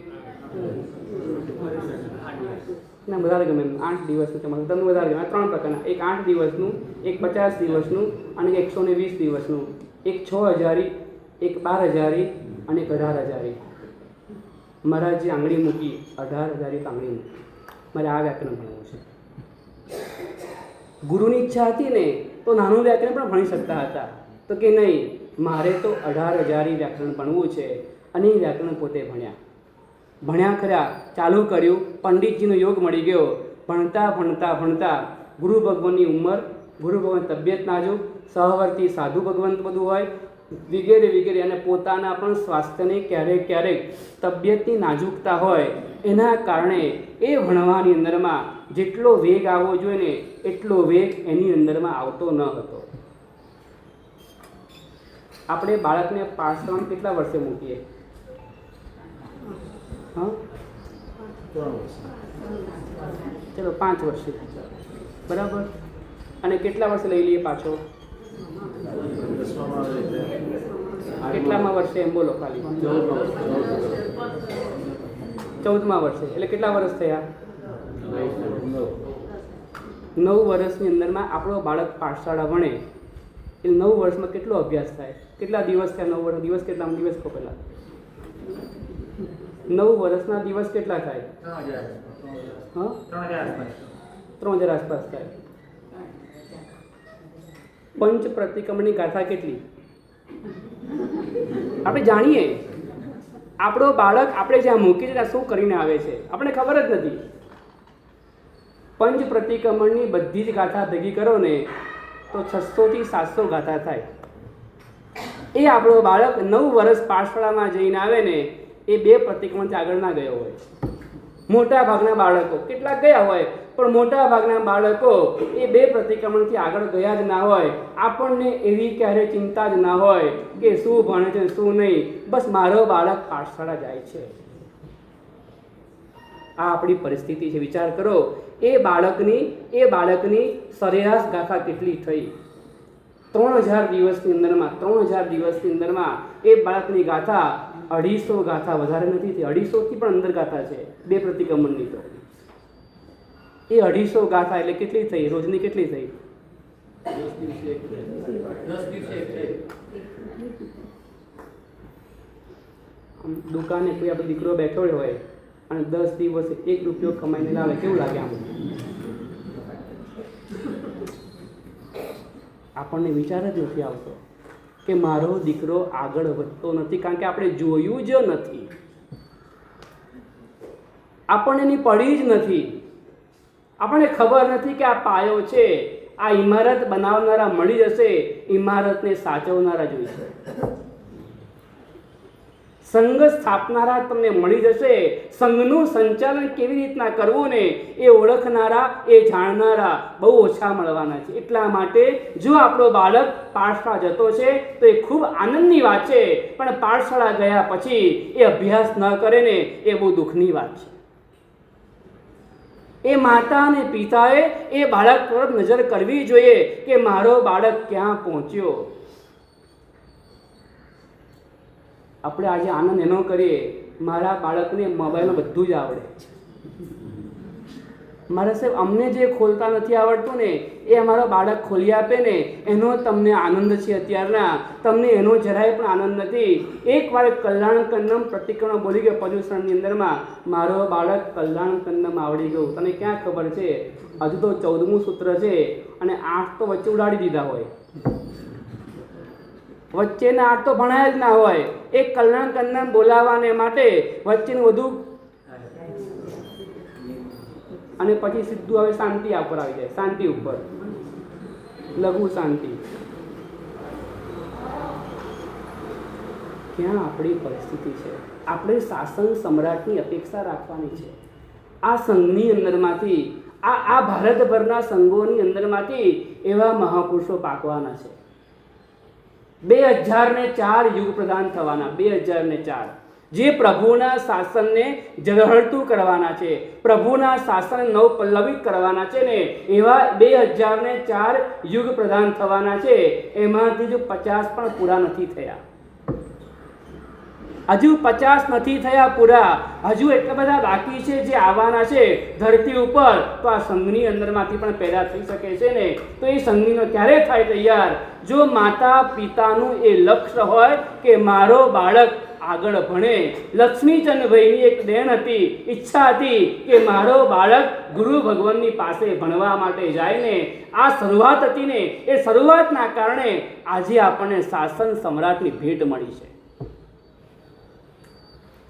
ના વધારે ગમે, 8 દિવસનું તમારું તમને વધારે ગમે. 3 પ્રકારના, એક 8 દિવસનું, એક 50 દિવસનું અને 120 દિવસનું, એક 6000, એક 12000 અને એક 18000. મારા જે આંગળી મૂકી 18000 આંગળી મૂકી, મારે આ વ્યાકરણ ભણવું છે. ગુરુની ઈચ્છા હતી ને તો નાનું વ્યાકરણ પણ ભણી શકતા હતા, તો કે નહીં, મારે તો 18000 વ્યાકરણ ભણવું છે. અને એ વ્યાકરણ પોતે ભણ્યા ખરા, ચાલુ કર્યું, પંડિતજીનો યોગ મળી ગયો. ભણતા ભણતા ભણતા ગુરુ ભગવાનની ઉંમર, ગુરુ ભગવાન તબિયત નાજુક, સહવર્તી સાધુ ભગવંત બધું હોય વગેરે વગેરે, અને પોતાના પણ સ્વાસ્થ્યની ક્યારેક ક્યારેક તબિયતની નાજુકતા હોય, એના કારણે એ ભણવાની અંદરમાં જેટલો વેગ આવવો જોઈએ ને એટલો વેગ એની અંદરમાં આવતો ન હતો. આપણે બાળકને પાઠશાળામાં કેટલા વર્ષે મૂકીએ? હા, ચલો 5 વર્ષે, બરાબર. અને કેટલા વર્ષે લઈ લઈએ પાછો? કેટલામાં વર્ષે એમ બોલો ખાલી? 14મા વર્ષે. એટલે કેટલા વર્ષ થયા? 9 વર્ષની અંદરમાં આપણો બાળક પાઠશાળા ભણે એટલે 9 વર્ષમાં કેટલો અભ્યાસ થાય? કેટલા દિવસ થયા? 9 વર્ષ દિવસ કેટલા? દિવસ કહો પહેલા. 9 વર્ષના દિવસ કેટલા થાય? 3000 આસપાસ થાય. પંચ પ્રતિક્રમણની ગાથા કેટલી? આપણે જાણીએ, આપણો બાળક આપણે જ્યાં મૂકીએ છીએ ત્યાં શું કરીને આવે છે આપણે ખબર જ નથી. પંચ પ્રતિક્રમણની બધી જ ગાથા ભેગી કરો ને તો 600 થી 700 ગાથા થાય. એ આપણો બાળક 9 વર્ષ પાઠશાળામાં જઈને આવે ને એ 2 પ્રતિક્રમણથી આગળ ના ગયો હોય. મોટા ભાગના બાળકો, કેટલાક ગયા હોય, પણ મોટા ભાગના બાળકો એ 2 પ્રતિક્રમણથી આગળ ગયા જ ના હોય. આપણને એવી ક્યારે ચિંતા જ ના હોય કે શું ભણે છે શું નહીં, બસ મારો બાળક પાઠશાળા જાય છે. આ આપણી પરિસ્થિતિ છે. વિચાર કરો, એ બાળકની સરેરાશ ગાથા કેટલી થઈ? 3000 દિવસની અંદરમાં એ બાળકની ગાથા 250 ગાથા, વધારે નથી થઈ, 250 થી પણ અંદર ગાથા છે 2 પ્રતિક્રમણની. તો એ 250 ગાથા એટલે કેટલી થઈ? રોજની કેટલી થઈ? 10 દિવસે. દુકાને કોઈ આપણો દીકરો બેઠો હોય અને 10 દિવસે 1 રૂપિયો કમાઈને લાવે, કેવું લાગે? આપણને વિચાર જ નથી આવતો કે મારો દીકરો આગળ વધતો નથી, કારણ કે આપણે જોયું જ નથી, આપણને એની પડી જ નથી. આપણને ખબર નથી કે આ પાયો છે, આ ઇમારત બનાવનારા મળી જશે, ઇમારતને સાચવનારા જોઈશે. સંઘ સ્થાપનારા તમને મળી જશે, સંઘનું સંચાલન કેવી રીતના કરવું ને એ ઓળખનારા, એ જાણનારા બહુ ઓછા મળવાના છે. એટલા માટે જો આપણો બાળક પાઠશાળા જતો છે તો એ ખૂબ આનંદની વાત છે, પણ પાઠશાળા ગયા પછી એ અભ્યાસ ન કરે ને એ બહુ દુઃખની વાત છે. એ માતા અને પિતાએ એ બાળક તરફ નજર કરવી જોઈએ કે મારો બાળક ક્યાં પહોંચ્યો. આપણે આજે આનંદ એનો કરીએ, મારા બાળકને મોબાઈલમાં બધું જ આવડે. મારા સાહેબ અમને જે ખોલતા નથી આવડતું ને એ અમારો બાળક ખોલી આપે ને એનો તમને આનંદ છે. અત્યારના તમને એનો જરાય પણ આનંદ નથી. એકવાર કલ્યાણ કન્નમ પ્રતિક્રમણ બોલી ગયો પર્યુષણની અંદરમાં, મારો બાળક કલ્યાણ કન્નમ આવડી ગયું. તને ક્યાં ખબર છે? હજુ તો 14મું સૂત્ર છે અને 8 તો વચ્ચે ઉડાડી દીધા હોય, વચ્ચેના 8 તો ભણાયા જ ના હોય. એક કલ્યાણ કન્નમ બોલાવવાને માટે વચ્ચેનું બધું, અને પછી સીધું હવે શાંતિ ઉપર આવી જાય, શાંતિ ઉપર, લઘુ શાંતિ. ક્યાં આપણી પરિસ્થિતિ છે? આપણે શાસન સમ્રાટની અપેક્ષા રાખવાની છે. આ સંઘની અંદરમાંથી, આ ભારતભરના સંઘોની અંદરમાંથી એવા મહાપુરુષો પાકવાના છે. 2004 યુગ પ્રદાન થવાના, 2004, જે પ્રભુના શાસનને ઝળહળતું કરવાના છે, પ્રભુના શાસન નવપલ્લવિત કરવાના છે ને એવા 2004 યુગ પ્રદાન થવાના છે. એમાંથી જો 50 પણ પૂરા નથી થયા. હજુ 50 નથી થયા પૂરા, હજુ એટલા બધા બાકી છે જે આવવાના છે ધરતી ઉપર. તો આ સંઘની અંદરમાંથી પણ પેદા થઈ શકે છે ને. તો એ સંઘનીનો ક્યારે થાય તૈયાર? જો માતા પિતાનું એ લક્ષ્ય હોય કે મારો બાળક આગળ ભણે. લક્ષ્મીચંદભાઈની એક દેન હતી, ઈચ્છા હતી કે મારો બાળક ગુરુ ભગવાનની પાસે ભણવા માટે જાય ને. આ શરૂઆત હતી ને, એ શરૂઆતના કારણે આજે આપણને શાસન સમ્રાટની ભેટ મળી છે.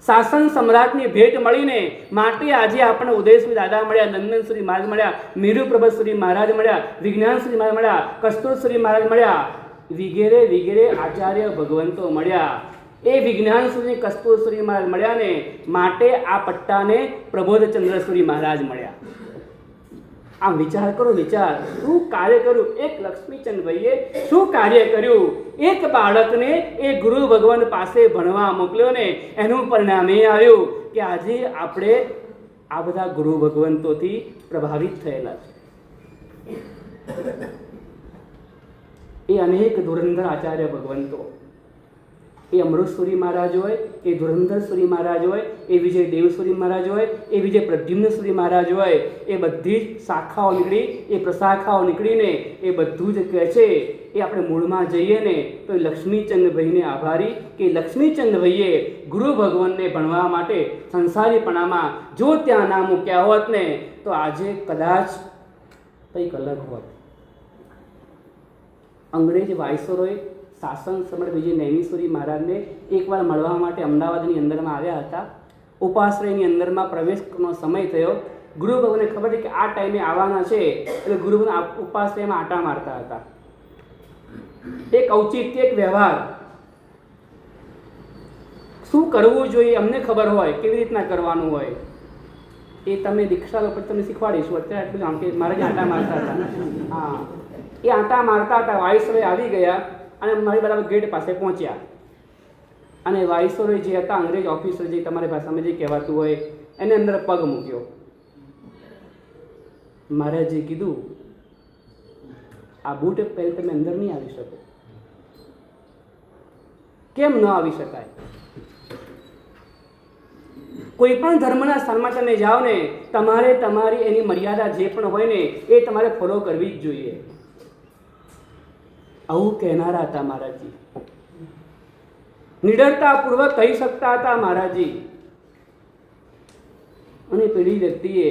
શાસન સમ્રાટની ભેટ મળીને માટે આજે આપણને ઉદયશ્રી દાદા મળ્યા, નંદનશ્રી મહારાજ મળ્યા, મીરુપ્રભશ્રી મહારાજ મળ્યા, વિજ્ઞાનશ્રી મહારાજ મળ્યા, કસ્તુરશ્રી મહારાજ મળ્યા, વિગેરે વિગેરે આચાર્ય ભગવંતો મળ્યા. એ વિજ્ઞાનશ્રી કસ્તુરશ્રી મહારાજ મળ્યા ને માટે આ પટ્ટાને પ્રબોધચંદ્રશ્રી મહારાજ મળ્યા. આમ વિચાર કરો, વિચાર શું કાર્ય કર્યું એક લક્ષ્મીચંદભાઈએ, શું કાર્ય કર્યું? એક બાળકને એ ગુરુ ભગવાન પાસે ભણવા મોકલ્યો ને એનું પરિણામ એ આવ્યું કે આજે આપણે આ બધા ગુરુ ભગવંતોથી પ્રભાવિત થયેલા છે. એ અનેક ધુરંધર આચાર્ય ભગવંતો, એ અમૃતસુરી મહારાજ હોય, એ ધુરંધરસુરી મહારાજ હોય, એ વિજય દેવસુરી મહારાજ હોય, એ વિજય પ્રદ્યુમ્નસુરી મહારાજ હોય, એ બધી જ શાખાઓ નીકળી, એ પ્રશાખાઓ નીકળીને એ બધું જ કહે છે. એ આપણે મૂળમાં જઈએ ને તો એ લક્ષ્મીચંદભાઈને આભારી કે લક્ષ્મીચંદભાઈએ ગુરુ ભગવાનને ભણવા માટે સંસારીપણામાં જો ત્યાં ના મૂક્યા હોત ને તો આજે કદાચ કંઈક અલગ હોત. અંગ્રેજ વાઇસરોય શાસન સમ્રાટ વિજય નૈમિષારણ્ય મહારાજને એકવાર મળવા માટે અમદાવાદની અંદરમાં આવ્યા હતા. ઉપાશ્રયની અંદરમાં પ્રવેશનો સમય થયો. ગુરુ ભગવાનને ખબર હતી કે આ ટાઈમે આવવાના છે એટલે ગુરુ ભગવાન ઉપાશ્રયમાં આંટા મારતા હતા. એક ઔચિત્ય, એક વ્યવહાર, શું કરવું જોઈએ અમને ખબર હોય, કેવી રીતના કરવાનું હોય એ તમે દીક્ષા લો પછી તમને શીખવાડીશું. અત્યારે એટલું આમ કે મારે આંટા મારતા હતા. હા, એ આંટા મારતા હતા. વાઇસરોય આવી ગયા અને મારી બરાબર ગેટ પાસે પહોંચ્યા અને વાઇસરોય જે હતા, અંગ્રેજ ઓફિસર જે તમારી ભાષામાં જે કહેવાતું હોય, એને અંદર પગ મૂક્યો. મહારાજે કીધું આ બૂટ પહેરી તમે અંદર નહીં આવી શકો. કેમ ન આવી શકાય? કોઈ પણ ધર્મના સ્થાનમાં તમે જાઓ ને તમારે તમારી એની મર્યાદા જે પણ હોય ને એ તમારે ફોલો કરવી જ જોઈએ. આવું કહેનારા હતા મહારાજજી. નિડરતાપૂર્વક કહી શકતા હતા મહારાજજી. અને પેલી વ્યક્તિએ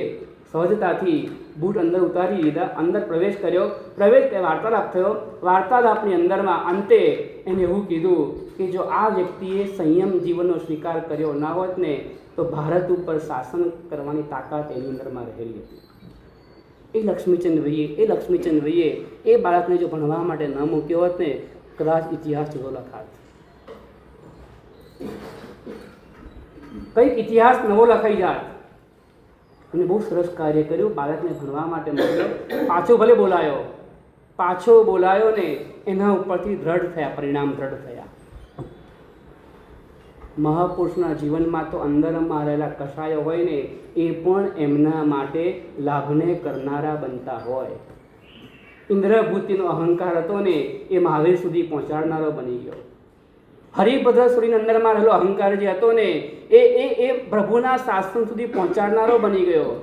સહજતાથી બૂટ અંદર ઉતારી લીધા, અંદર પ્રવેશ કર્યો. પ્રવેશ વાર્તાલાપ થયો. વાર્તાલાપની અંદરમાં અંતે એને એવું કીધું કે જો આ વ્યક્તિએ સંયમ જીવનનો સ્વીકાર કર્યો ના હોત ને તો ભારત ઉપર શાસન કરવાની તાકાત એની અંદરમાં રહેલી હતી. એ લક્ષ્મીચંદભાઈએ એ બાળકને જો ભણવા માટે ન મૂક્યો હોત ને કદાચ ઇતિહાસ જુદો લખાત. કંઈક ઇતિહાસ નવો લખાઈ જાત. અને બહુ સરસ કાર્ય કર્યું. બાળકને ભણવા માટે મોકલ્યો. પાછો બોલાયો ને એના ઉપરથી દ્રઢ થયા, પરિણામ દ્રઢ થયા. મહાપુરુષના જીવનમાં તો અંદરમાં રહેલા કષાયો હોય ને એ પણ એમના માટે લાભને કરનારા બનતા હોય. ઇન્દ્રભૂતિનો અહંકાર હતો ને એ મહાવીર સુધી પહોંચાડનારો બની ગયો. હરિભદ્ર સુરીની અંદરમાં રહેલો અહંકાર જે હતો ને એ પ્રભુના શાસન સુધી પહોંચાડનારો બની ગયો.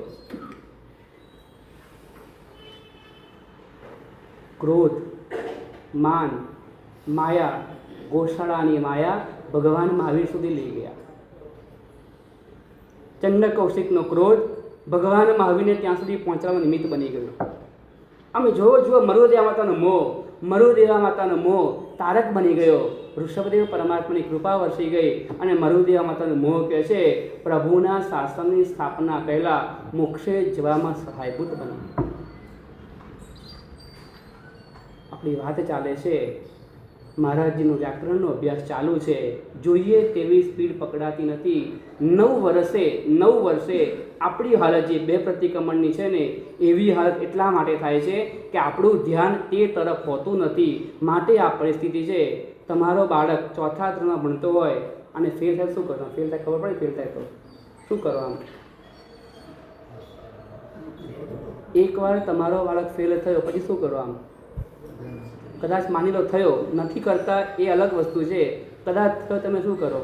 ક્રોધ, માન, માયા, ગોશાળાની માયા ભગવાન મહાવીર સુધી લઈ ગયા. ચંડ કૌશિકનો ક્રોધ ભગવાન મહાવીરને ત્યાં સુધી પહોંચવાનું નિમિત્ત બની ગયું. અમે જુઓ મરુદેવા માતાનો મોહ તારક બની ગયો. ઋષભદેવ પરમાત્માની કૃપા વરસી ગઈ અને મરુદેવા માતાનો મોહ કહે છે પ્રભુના શાસનની સ્થાપના પહેલા મોક્ષે જવામાં સહાયભૂત બની. આપણી વાત ચાલે છે, મહારાજજીનો વ્યાકરણનો અભ્યાસ ચાલુ છે. જોઈએ તેવી સ્પીડ પકડાતી નથી. 9 વર્ષે આપણી હાલત જે 2 પ્રતિક્રમણની છે ને એવી હાલત એટલા માટે થાય છે કે આપણું ધ્યાન તે તરફ હોતું નથી. માટે આ પરિસ્થિતિ છે. તમારો બાળક 4થા ધોરણમાં ભણતો હોય અને ફેલ થાય શું કરવાનું? ફેલ થાય ખબર પડે? ફેલ થાય તો શું કરવાનું? એકવાર તમારો બાળક ફેલ થયો પછી શું કરવાનું? કદાચ માની લો થયો, નથી કરતા એ અલગ વસ્તુ છે. કદાચ થયો તમે શું કરો?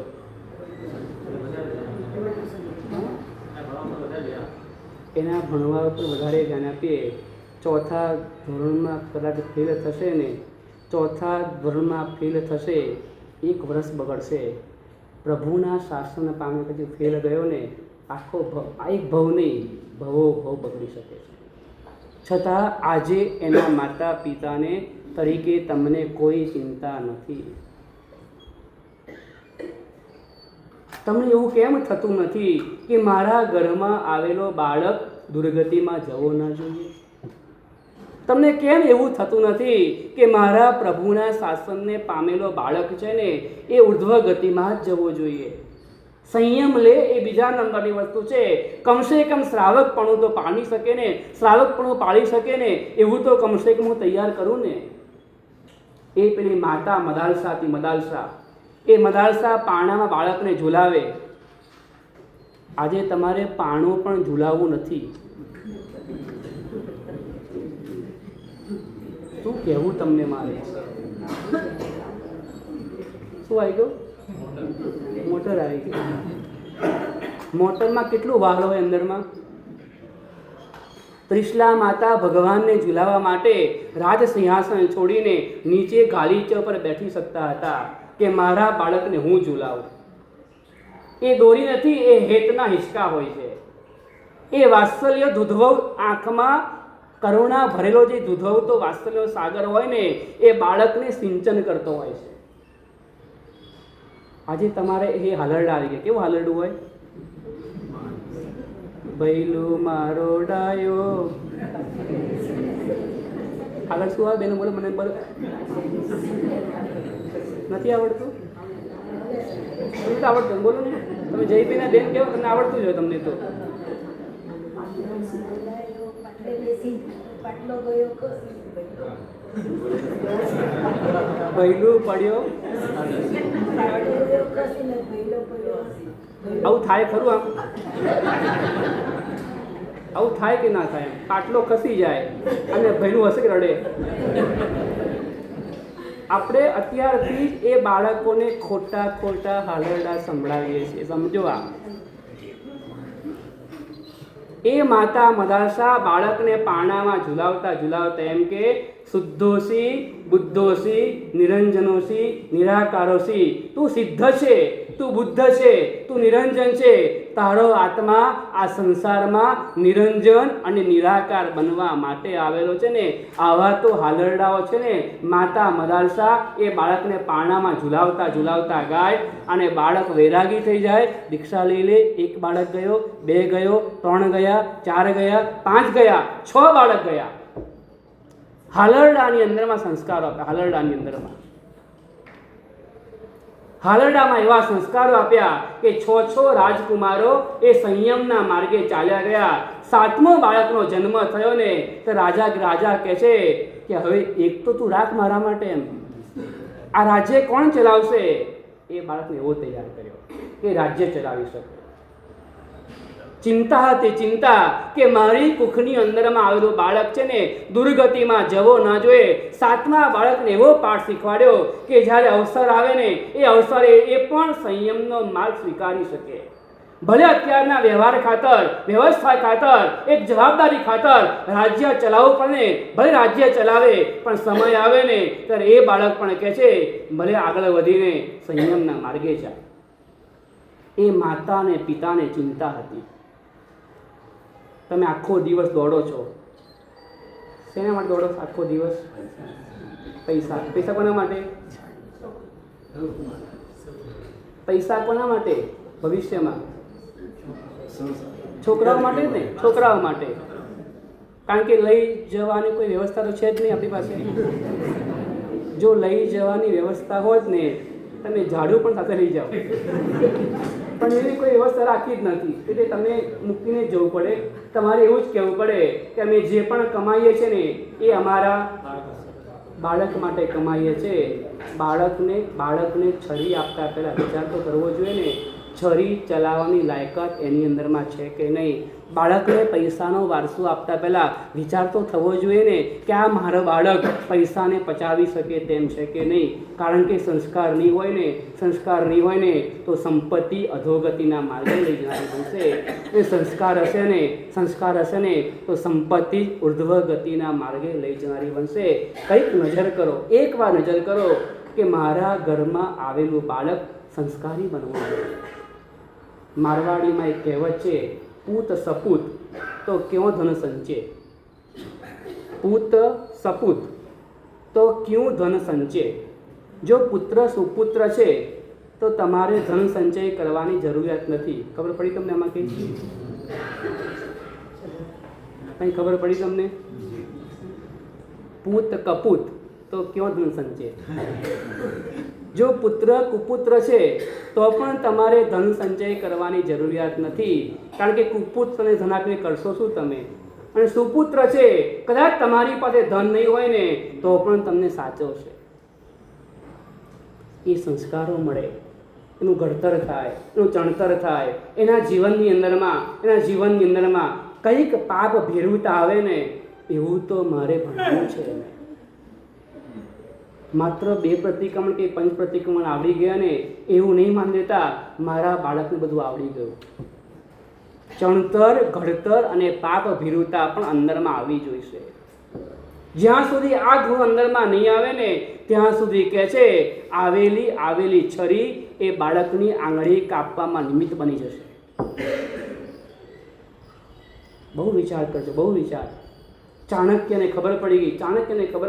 એના ભણવા ઉપર વધારે ધ્યાન આપીએ. ચોથા ધોરણમાં કદાચ ફેલ થશે ને, ચોથા ધોરણમાં ફેલ થશે, 1 વર્ષ બગડશે. પ્રભુના શાસન પામે પછી ફેલ ગયો ને, આખો એક ભવ નહીં, ભવો ભવ બગડી શકે છે. છતાં આજે એના માતા પિતાને તરીકે તમને કોઈ ચિંતા નથી. તમને એવું કેમ થતું નથી કે મારા ઘરમાં આવેલો બાળક દુર્ગતિમાં જવો ન જોઈએ? તમને કેમ એવું થતું નથી કે મારા પ્રભુના શાસનને પામેલો બાળક છે ને, એ ઉર્ધ્વ ગતિમાં જ જવો જોઈએ? સંયમ લે એ બીજા નંબરની વસ્તુ છે. કમસે કમ શ્રાવકપણું તો પાળી શકે ને, શ્રાવકપણું પાળી શકે ને એવું તો કમસે કમ હું તૈયાર કરું ને. એ પેલી માતા મદાલસાથી મદાલસા, એ મદાલસા પારણામાં બાળકને ઝૂલાવે. આજે તમારે પારણું પણ ઝૂલાવવું નથી. શું કહેવું તમને મારે? શું આવી ગયું? મોટર આવી ગઈ. મોટરમાં કેટલું વાહન હોય અંદરમાં? ત્રિશલા માતા ભગવાનને ઝુલાવવા માટે રાજ સિંહાસન છોડીને નીચે ગાલીચા પર બેઠી શકતા હતા કે મારા બાળકને હું ઝુલાવું. એ દોરી નથી, એ હેતના હિંચકા હોય છે. એ વાત્સલ્ય દૂધવવ આંખમાં કરુણા ભરેલો જે દૂધવતો વાત્સલ્ય સાગર હોય ને, એ બાળકને સિંચન કરતો હોય છે. આજે તમારે એ હાલરડા આવી ગયા. કેવું હાલરડું હોય? ભૈલું મારો ડાયો. આગળ શું આવે બેનો? બોલો, મને બોલો. નથી આવડતું? તમને આવડતું? બોલો ને. તમે જયબીના બેન કેવો, તમને આવડતું જ હોય. તમને તો ભૈલું પડ્યો. આવું થાય ખરું? આવું થાય કે ના થાય? પાટલો ખસી જાય અને ભૈલું હશે કે રડે? આપણે અત્યારથી જ એ બાળકોને ખોટા ખોટા હાલરડા સંભળાવીએ છીએ. સમજો. એ માતા મદાલસા બાળકને પારણામાં ઝુલાવતા ઝુલાવતા એમ કે શુદ્ધોસી બુદ્ધોસી નિરંજનોસી નિરાકારોસી. તું સિદ્ધ છે, તું બુદ્ધ છે, તું નિરંજન છે. તારો આત્મા આ સંસારમાં નિરંજન અને નિરાકાર બનવા માટે આવેલો છે ને. આવા તો હાલરડાઓ છે ને. માતા મદાલસા એ બાળકને પારણામાં ઝુલાવતા ઝુલાવતા ગાય અને બાળક વૈરાગી થઈ જાય, દીક્ષા લઈ લે. 1 બાળક ગયો, 2 ગયો, 3 ગયા, 4 ગયા, 5 ગયા, 6 બાળક ગયા. હાલરડાની અંદરમાં સંસ્કારો આપ્યા. હાલરડામાં એવા સંસ્કારો આપ્યા કે 6 રાજકુમારો એ સંયમના માર્ગે ચાલ્યા ગયા. 7મો બાળકનો જન્મ થયો ને તો રાજા કહે છે કે હવે એક તો તું રાખ મારા માટે. એમ આ રાજ્ય કોણ ચલાવશે? એ બાળકને એવો તૈયાર કર્યો કે રાજ્ય ચલાવી શકે. ચિંતા હતી, ચિંતા કે મારી કુખની અંદરમાં આવેલું બાળક છે ને દુર્ગતિમાં જવો ન જોઈએ. 7મા બાળકને એવો પાઠ શીખવાડ્યો કે જ્યારે અવસર આવે ને એ અવસરે એ પણ સંયમનો માર્ગ સ્વીકારી શકે. ભલે અત્યારના વ્યવહાર ખાતર, વ્યવસ્થા ખાતર, એક જવાબદારી ખાતર રાજ્ય ચલાવવું પડે, ભલે રાજ્ય ચલાવે, પણ સમય આવે ને ત્યારે એ બાળક પણ કહે છે ભલે આગળ વધીને સંયમના માર્ગે જાય. એ માતા અને પિતાને ચિંતા હતી. તમે આખો દિવસ દોડો છો. શેના માટે દોડો આખો દિવસ? પૈસા. પૈસા કોના માટે? પૈસા કોના માટે? ભવિષ્યમાં છોકરાઓ માટે જ ને. છોકરાઓ માટે. કારણ કે લઈ જવાની કોઈ વ્યવસ્થા તો છે જ નહીં આપણી પાસે. જો લઈ જવાની વ્યવસ્થા હોત ને, તમે ઝાડુ પણ સાથે લઈ જાઓ, પણ એવી કોઈ વ્યવસ્થા રાખી જ નથી. એટલે તમે મૂકીને જ જવું પડે. તમારે એવું જ કહેવું પડે કે અમે જે પણ કમાઈએ છીએ ને એ અમારા બાળક માટે કમાઈએ છીએ. બાળકને છરી આપતા પહેલાં વિચાર તો કરવો જોઈએ ને છરી ચલાવવાની લાયકાત એની અંદરમાં છે કે નહીં. બાળકને પૈસાનો વારસો આપતા પહેલાં વિચાર તો થવો જોઈએ ને કે આ મારો બાળક પૈસાને પચાવી શકે તેમ છે કે નહીં. કારણ કે સંસ્કાર નહીં હોય ને તો સંપત્તિ અધોગતિના માર્ગે લઈ જનારી બનશે. એ સંસ્કાર હશે ને તો સંપત્તિ ઉર્ધ્વગતિના માર્ગે લઈ જનારી બનશે. કંઈક નજર કરો, એકવાર નજર કરો કે મારા ઘરમાં આવેલું બાળક સંસ્કારી બનવું. મારવાડીમાં એક કહેવત છે, પૂત સપૂત તો ક્યો ધન સંચે. પૂત સપૂત તો ક્યું ધન સંચે. જો પુત્ર સુપુત્ર છે તો તમારે ધન સંચય કરવાની જરૂરિયાત નથી. ખબર પડી તમને આમાં કઈ ખબર પડી તમને? પૂત કપૂત તો ક્યો ધન સંચે. જો પુત્ર કુપુત્ર છે તો પણ તમારે ધન સંચય કરવાની જરૂરિયાત નથી. કારણ કે કુપુત્રને ધન આપીને કરશો શું તમે? અને સુપુત્ર છે, કદાચ તમારી પાસે ધન નહીં હોય ને તો પણ તમને સાચવશે. એ સંસ્કારો મળે, એનું ઘડતર થાય, એનું ચણતર થાય. એના જીવનની અંદરમાં કંઈક પાપ ભેરવતા આવે ને એવું તો મારે ભણવું છે. માત્ર 2 પ્રતિક્રમણ કે 5 પ્રતિક્રમણ આવડી ગયા ને એવું નહીં માની લેતા મારા બાળકને બધું આવડી ગયું. ચણતર, ઘડતર અને પાપ ભીરુતા પણ અંદરમાં આવી જોઈશે. જ્યાં સુધી આ ગુણ અંદરમાં નહીં આવે ને ત્યાં સુધી કહે છે આવેલી છરી એ બાળકની આંગળી કાપવામાં નિમિત્ત બની જશે. બહુ વિચાર કરજો, બહુ વિચાર. ચાણક્યને ખબર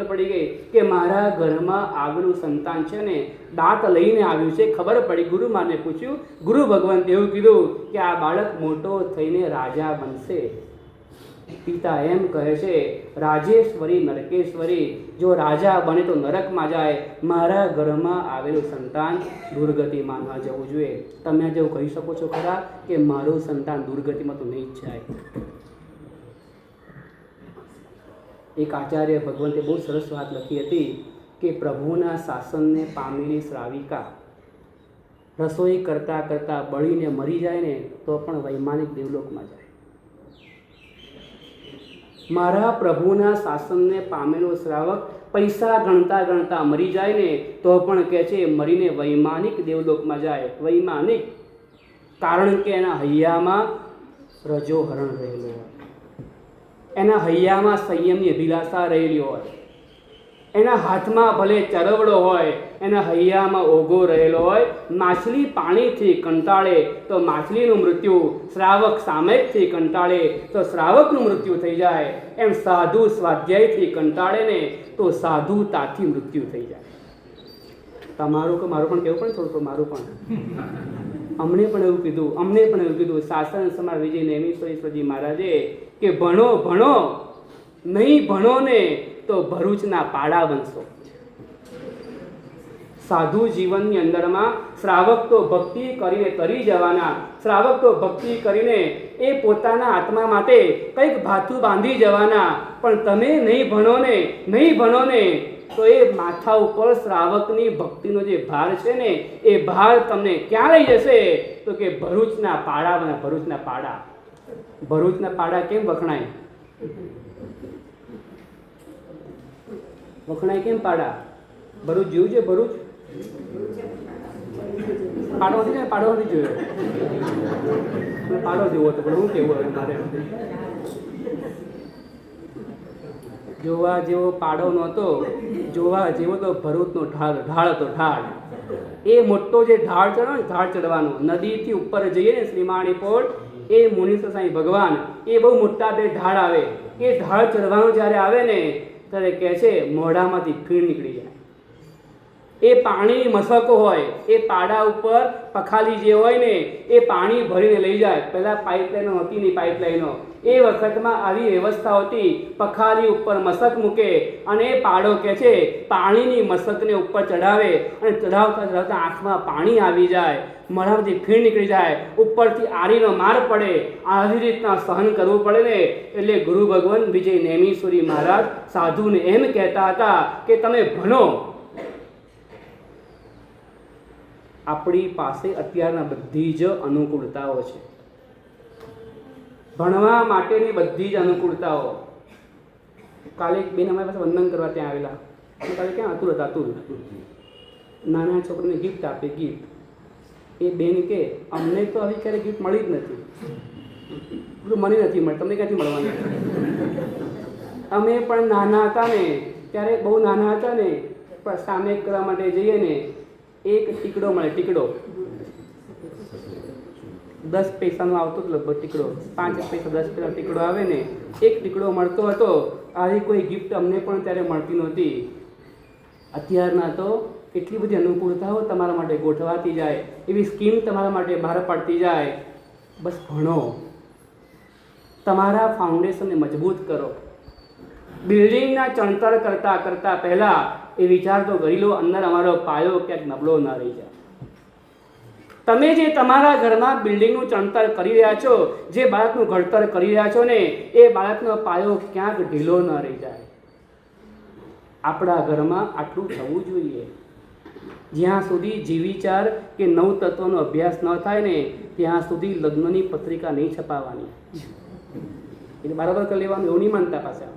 પડી ગઈ કે મારા ઘરમાં આવેલું સંતાન છે ને દાંત લઈને આવ્યું છે. ખબર પડી, ગુરુમાને પૂછ્યું. ગુરુ ભગવાન એવું કીધું કે આ બાળક મોટો થઈને રાજા બનશે. પિતા એમ કહે છે રાજેશ્વરી નરકેશ્વરી, જો રાજા બને તો નરકમાં જાય. મારા ઘરમાં આવેલું સંતાન દુર્ગતિમાં ન જવું જોઈએ. તમે જેવું કહી શકો છો ખરા કે મારું સંતાન દુર્ગતિમાં તો નહીં જ જાય. એક આચાર્ય ભગવંતે બહુ સરસ વાત લખી હતી કે પ્રભુના શાસનને પામેલી શ્રાવિકા રસોઈ કરતાં કરતાં બળીને મરી જાય ને તો પણ વૈમાનિક દેવલોકમાં જાય. મારા પ્રભુના શાસનને પામેલો શ્રાવક પૈસા ગણતા ગણતા મરી જાય ને તો પણ કહે છે મરીને વૈમાનિક દેવલોકમાં જાય. વૈમાનિક, કારણ કે એના હૈયામાં રજોહરણ રહેલું હોય, એના હૈયામાં સંયમની અભિલાષા રહેલી હોય, એના હાથમાં ભલે ચરવડો હોય, એના હૈયામાં ઓઘો રહેલો હોય. માછલી પાણીથી કંટાળે તો માછલીનું મૃત્યુ, શ્રાવક સામયિકથી કંટાળે તો શ્રાવકનું મૃત્યુ થઈ જાય. એમ સાધુ સ્વાધ્યાયથી કંટાળે ને તો સાધુતાથી મૃત્યુ થઈ જાય. તમારું કે મારું પણ કેવું પણ થોડું મારું પણ અમને પણ એવું કીધું શાસન સમાજ વિજય નેમિશ્વરી મહારાજે કે ભણો નહીં ભણો ને તો ભરૂચના પાડા બનશો. સાધુ જીવનની અંદરમાં શ્રાવક તો ભક્તિ કરીને તરી જવાના. શ્રાવક તો ભક્તિ કરીને એ પોતાના આત્મા માટે કંઈક ભાથું બાંધી જવાના. પણ તમે નહીં ભણો ને તો એ માથા ઉપર શ્રાવકની ભક્તિનો જે ભાર છે ને એ ભાર તમને ક્યાં લઈ જશે તો કે ભરૂચના પાડા બને. ભરૂચના પાડા કેમ વખણાય કેમ પાડા? ભરૂચ જેવું છે? ભરૂચ પાડો નથી જોયો. પાડો જેવો હતો પણ હું કેવું મારે જોવા જેવો પાડો નહોતો, જોવા જેવો તો ભરૂચનો ઢાળ હતો. ઢાળ એ મોટો જે ઢાળ ચડ્યો ને, ઢાળ ચડવાનો નદીથી ઉપર જઈએ ને શ્રીમાણી પોળ, એ મુનીશ્વર સાંઈ ભગવાન એ બહુ મોટા બે ઢાળ આવે. એ ઢાળ ચડવાનો જ્યારે આવે ને ત્યારે કહે છે મોઢામાંથી ફીણ નીકળી જાય. એ પાણી મસકો હોય, એ પાડા ઉપર પખાલી જે હોય ને એ પાણી ભરીને લઈ જાય. પહેલાં પાઇપલાઈનો હતી નહીં, પાઇપલાઈનો એ વખતમાં આવી વ્યવસ્થા હતી. પખાલી ઉપર મસક મૂકે અને એ પાડો કહે છે પાણીની મસકને ઉપર ચડાવે અને ચડાવતા આંખમાં પાણી આવી જાય, મોઢામાંથી ફીણ નીકળી જાય, ઉપરથી આરીનો માર પડે. આવી રીતના સહન કરવું પડે ને એટલે ગુરુ ભગવાન વિજય નેમિશ્વરી મહારાજ સાધુને એમ કહેતા હતા કે તમે ભણો આપણી પાસે અત્યારના બધી જ અનુકૂળતાઓ છે, ભણવા માટેની બધી જ અનુકૂળતાઓ. કાલે એક બેન અમારી પાસે વંદન કરવા ત્યાં આવેલા. કાલે ક્યાં અતુલ હતા? અતુલ નાના છોકરાને ગિફ્ટ આપે. ગિફ્ટ એ બેન કે અમને તો આવી ક્યારે ગિફ્ટ મળી જ નથી. મને નથી મળી, તમને ક્યાંથી મળવાની? અમે પણ નાના હતા ને ત્યારે, બહુ નાના હતા ને, પણ સામે કરવા માટે જઈએ ને એક ટીકડો મળે. ટીકડો 10 પૈસાનો આવતો જ લગભગ ટીકડો, 5 પૈસા 10 પૈસા ટીકડો આવે ને, એક ટીકડો મળતો હતો. આવી કોઈ ગિફ્ટ અમને પણ ત્યારે મળતી નહોતી. અત્યારના તો એટલી બધી અનુકૂળતાઓ તમારા માટે ગોઠવાતી જાય, એવી સ્કીમ તમારા માટે બહાર પાડતી જાય. બસ ભણો, તમારા ફાઉન્ડેશનને મજબૂત કરો. બિલ્ડિંગના ચણતર કરતાં કરતાં પહેલાં એ વિચાર તો કરી લો, અંદર અમારો પાયો ક્યાંક નબળો ના રહી જાય. તમે જે તમારા ઘરમાં બિલ્ડિંગનું ચણતર કરી રહ્યા છો, જે બાળકનું ઘડતર કરી રહ્યા છો ને, એ બાળકનો પાયો ક્યાંક ઢીલો ન રહી જાય. આપણા ઘરમાં આટલું થવું જોઈએ. જ્યાં સુધી જીવિચાર કે નવ તત્વનો અભ્યાસ ન થાય ને, ત્યાં સુધી લગ્નની પત્રિકા નહીં છપાવવાની. એટલે બરાબર કરી લેવાનું, એવું નહીં માનતા. પાછા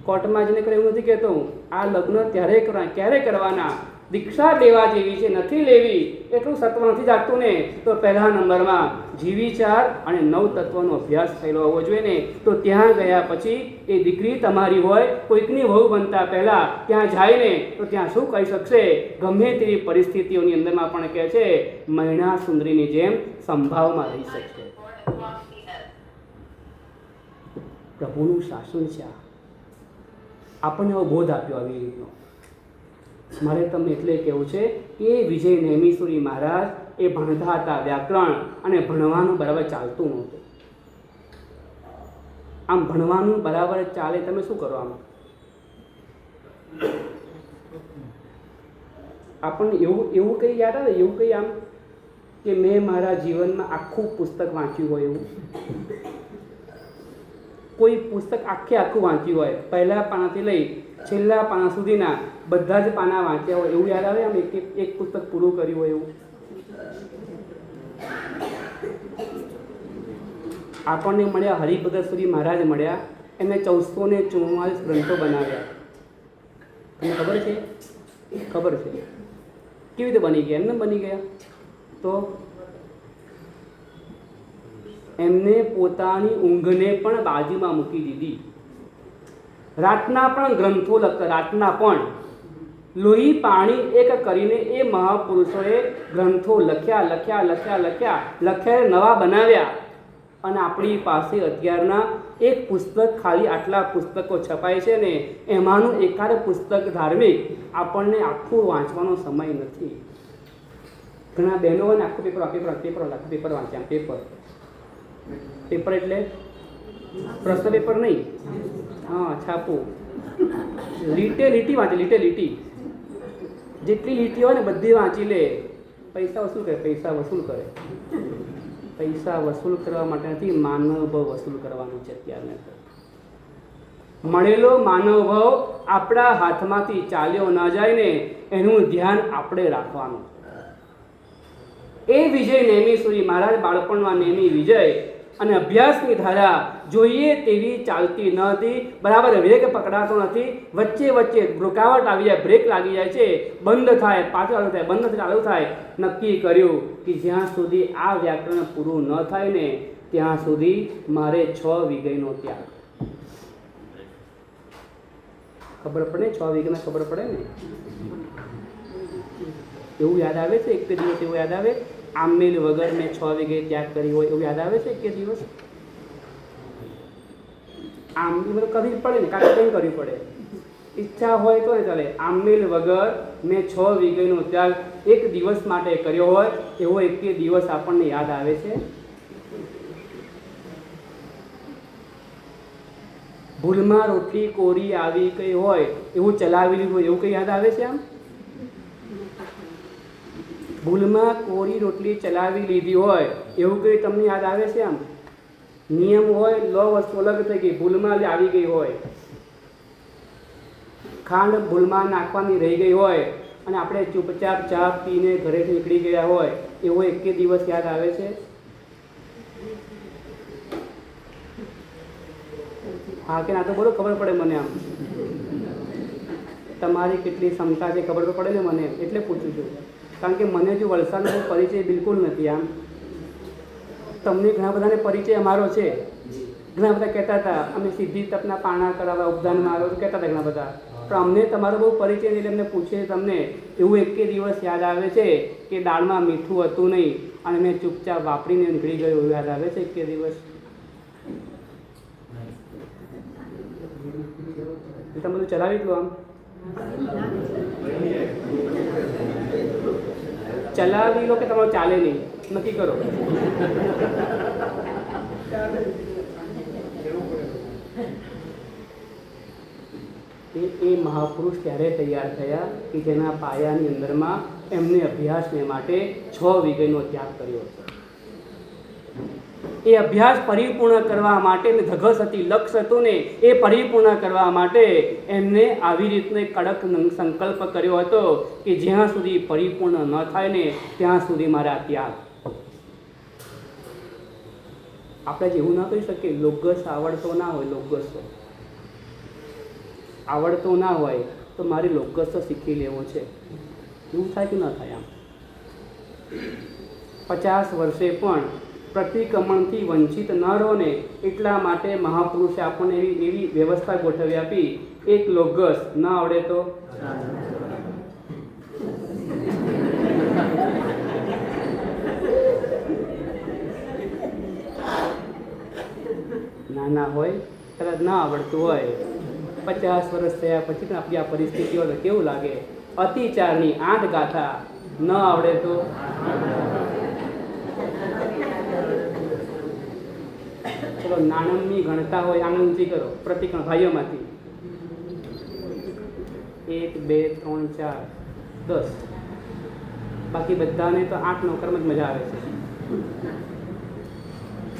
કોર્ટમાં જઈને કરે એવું નથી કહેતો હું. આ લગ્ન ત્યારે કરવા, ક્યારે કરવાના, દીક્ષા લેવા જેવી છે, નથી લેવી એટલું સત્વ નથી જાગતું ને, તો પહેલા નંબરમાં જીવિચાર અને નવ તત્વનો અભ્યાસ થયેલો હોવો જોઈએ ને. તો ત્યાં ગયા પછી એ દીકરી તમારી હોય, કોઈકની વહુ બનતા પહેલાં ત્યાં જાય ને, તો ત્યાં શું કહી શકશે? ગમે તેવી પરિસ્થિતિઓની અંદરમાં પણ કહે છે, મૈણા સુંદરીની જેમ સંભાવમાં રહી શકશે. પ્રભુનું શાસન છે. આપણને એવો બોધ આપ્યો આવી રીતનો. મારે તમને એટલે કહેવું છે કે વિજય નેમિસુરી મહારાજ એ ભણતા હતા વ્યાકરણ, અને ભણવાનું બરાબર ચાલતું નહોતું. આમ ભણવાનું બરાબર ચાલે, તમે શું કરો? આમ આપણને એવું કંઈ યાદ આવે? એવું કંઈ આમ કે મેં મારા જીવનમાં આખું પુસ્તક વાંચ્યું હોય એવું? કોઈ પુસ્તક આખું વાંચ્યું હોય, પહેલા પાનાથી લઈ છેલ્લા પાના સુધીના બધા જ પાના વાંચ્યા હોય, એવું યાદ આવે? આમ એક પુસ્તક પૂરું કર્યું હોય એવું? આપણને મળ્યા હરિભગતશ્રી મહારાજ મળ્યા, એમને 1444 ગ્રંથો બનાવ્યા. તમને ખબર છે? ખબર છે. કેવી રીતે બની ગયા? એમને બની ગયા તો એમને પોતાની ઊંઘને પણ બાજુમાં મૂકી દીધી. રાતના પણ ગ્રંથો લખતા, રાતના પણ લોહી પાણી એક કરીને એ મહાપુરુષોએ ગ્રંથો લખ્યા, નવા બનાવ્યા. અને આપણી પાસે અત્યારના એક પુસ્તક, ખાલી આટલા પુસ્તકો છપાય છે ને, એમાંનું એકાદ પુસ્તક ધાર્મિક આપણને આખું વાંચવાનો સમય નથી. ઘણા બહેનો હોય ને આખું પેપર વાંચ્યા. પેપર એટલે પ્રશ્ન પેપર નહીં, હા, છાપું. લીટી વાંચે, લીટી જેટલી લીટી હોય ને બધી વાંચી લે. પૈસા વસૂલ કરે. પૈસા વસૂલ કરવા માટે નથી, માનવ ભાવ વસૂલ કરવાનું છે. અત્યારને મળેલો માનવ ભાવ આપણા હાથમાંથી ચાલ્યો ન જાય ને, એનું ધ્યાન આપણે રાખવાનું. એ વિજય નેમિસુરી મહારાજ બાળપણમાં નેમી વિજય અને અભ્યાસની ધારા જોઈએ તેવી ચાલતી ન હતી. બરાબર વેગ પકડાતો નથી. વચ્ચે રૂકાવટ આવી જાય, બ્રેક લાગી જાય છે, બંધ થાય, પાછું ચાલુ થાય, બંધ ચાલુ થાય. નક્કી કર્યું કે જ્યાં સુધી આ વ્યાકરણ પૂરું ન થાય ને, ત્યાં સુધી મારે 6 વિગયનો ત્યાગ. ખબર પડે? 6 વિગયમાં ખબર પડે ને? એવું યાદ આવે છે? એક દિવસ એવું યાદ આવે? આમેલ વગર મેં 6 વીઘે ત્યાગ કરી હોય એવું યાદ આવે છે? એક દિવસ આમેલ કરવી પડે ને, કાંઈ કંઈ કરવી પડે. ઈચ્છા હોય તો ને ચાલે. આમેલ વગર મેં 6 વીઘેનો ત્યાગ એક દિવસ માટે કર્યો હોય, એવો એક દિવસ આપણને યાદ આવે છે? ભૂલમાં રોટલી કોરી આવી કઈ હોય એવું ચલાવી લીધું હોય, એવું કંઈ યાદ આવે છે? આમ ભૂલમાં કોરી રોટલી ચલાવી લીધી હોય એવું કંઈ તમને યાદ આવે છે? આમ નિયમ હોય, લો વસ્તુ અલગ થઈ ગઈ, ભૂલમાં આવી ગઈ હોય, ખાંડ ભૂલમાં નાખવાની રહી ગઈ હોય અને આપણે ચૂપચાપ ચા પીને ઘરેથી નીકળી ગયા હોય એવો એકે દિવસ યાદ આવે છે? હા કે ના તો બોલો, ખબર પડે મને. આમ તમારી કેટલી ક્ષમતા છે ખબર તો પડે ને મને, એટલે પૂછું છું. કારણ કે મને જો વલસાડનો પરિચય બિલકુલ નથી. આમ તમને ઘણા બધાને પરિચય અમારો છે. ઘણા બધા કહેતા હતા અમે સિદ્ધિ તપના પાણા કરાવવા ઉપદાનમાં આવ્યો કહેતા હતા ઘણા બધા, પણ અમને તમારો બહુ પરિચય એટલે અમને પૂછે તમને એવું એકે દિવસ યાદ આવે છે કે દાળમાં મીઠું હતું નહીં અને મેં ચૂપચાપ વાપરીને નીકળી ગયો એવું યાદ આવે છે એકે દિવસ? તમે બધું ચલાવી લો. આમ ચલાવી લો કે તમારું ચાલે નહીં, નક્કી કરો. એ મહાપુરુષ ત્યારે તૈયાર થયા કે જેના પાયાની અંદરમાં એમને અભ્યાસને માટે 6 વીઘાનો ત્યાગ કર્યો હતો. એ અભ્યાસ પરિપૂર્ણ કરવા માટે ધગસ હતી, લક્ષ્ય હતું ને એ પરિપૂર્ણ કરવા માટે એમને આવી રીતનો એક કડક સંકલ્પ કર્યો હતો કે જ્યાં સુધી પરિપૂર્ણ ન થાય ને ત્યાં સુધી મારા ત્યાગ. આપણે જેવું ના કહી શકીએ લોગસ આવડતો ના હોય, લોગસ આવડતો ના હોય તો મારી લોગસ તો શીખી લેવો છે, એવું થાય કે ન થાય? આમ 50 વર્ષે પણ પ્રતિક્રમણથી વંચિત ન રહો ને એટલા માટે મહાપુરુષે આપણને એવી વ્યવસ્થા ગોઠવી આપી. એક લોગસ ન આવડે તો નાના હોય કદાચ ના આવડતું હોય, 50 વર્ષ થયા પછી પણ આપણી આ પરિસ્થિતિ હોય તો કેવું લાગે? અતિચારની 8 ગાથા ન આવડે તો ચલો નાણંદની ગણતા હોય આંગળી ઊંચી કરો પ્રતિક્રમણ ભાઈઓમાંથી 1 2 3 4 10, બાકી બધાને તો 8 9 કર્મ જ મજા આવે છે.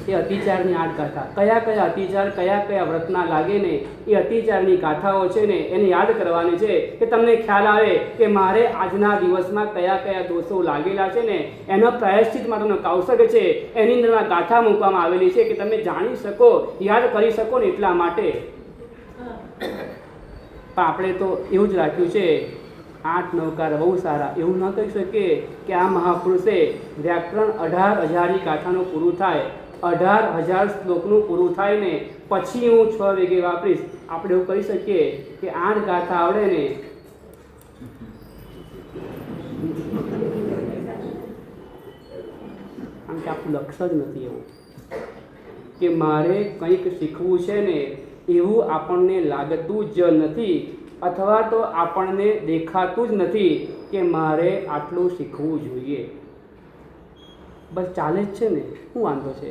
એ અતિચારની 8 ગાથા, કયા કયા અતિચાર કયા કયા વ્રતના લાગે ને એ અતિચારની ગાથાઓ છે ને એને યાદ કરવાની છે કે તમને ખ્યાલ આવે કે મારે આજના દિવસમાં કયા કયા દોષો લાગેલા છે ને એનો પ્રાયશ્ચિત માટેનો કૌશલ્ય છે એની અંદરમાં ગાથા મૂકવામાં આવેલી છે કે તમે જાણી શકો, યાદ કરી શકો ને એટલા માટે. પણ આપણે તો એવું જ રાખ્યું છે 8 9 બહુ સારા, એવું ન કહી શકીએ કે આ મહાપુરુષે વ્યાકરણ 18,000 ગાથાનું પૂરું થાય, 18,000 શ્લોકનું પૂરું થાય ને પછી હું 6 વીઘે વાપરીશ. આપણે એવું કહી શકીએ કે 8 ગાથા આવડે ને કારણ કે આપણું લક્ષ્ય જ નથી એવું કે મારે કંઈક શીખવું છે ને એવું આપણને લાગતું જ નથી, અથવા તો આપણને દેખાતું જ નથી કે મારે આટલું શીખવું જોઈએ. બસ ચાલે જ છે ને, શું વાંધો છે?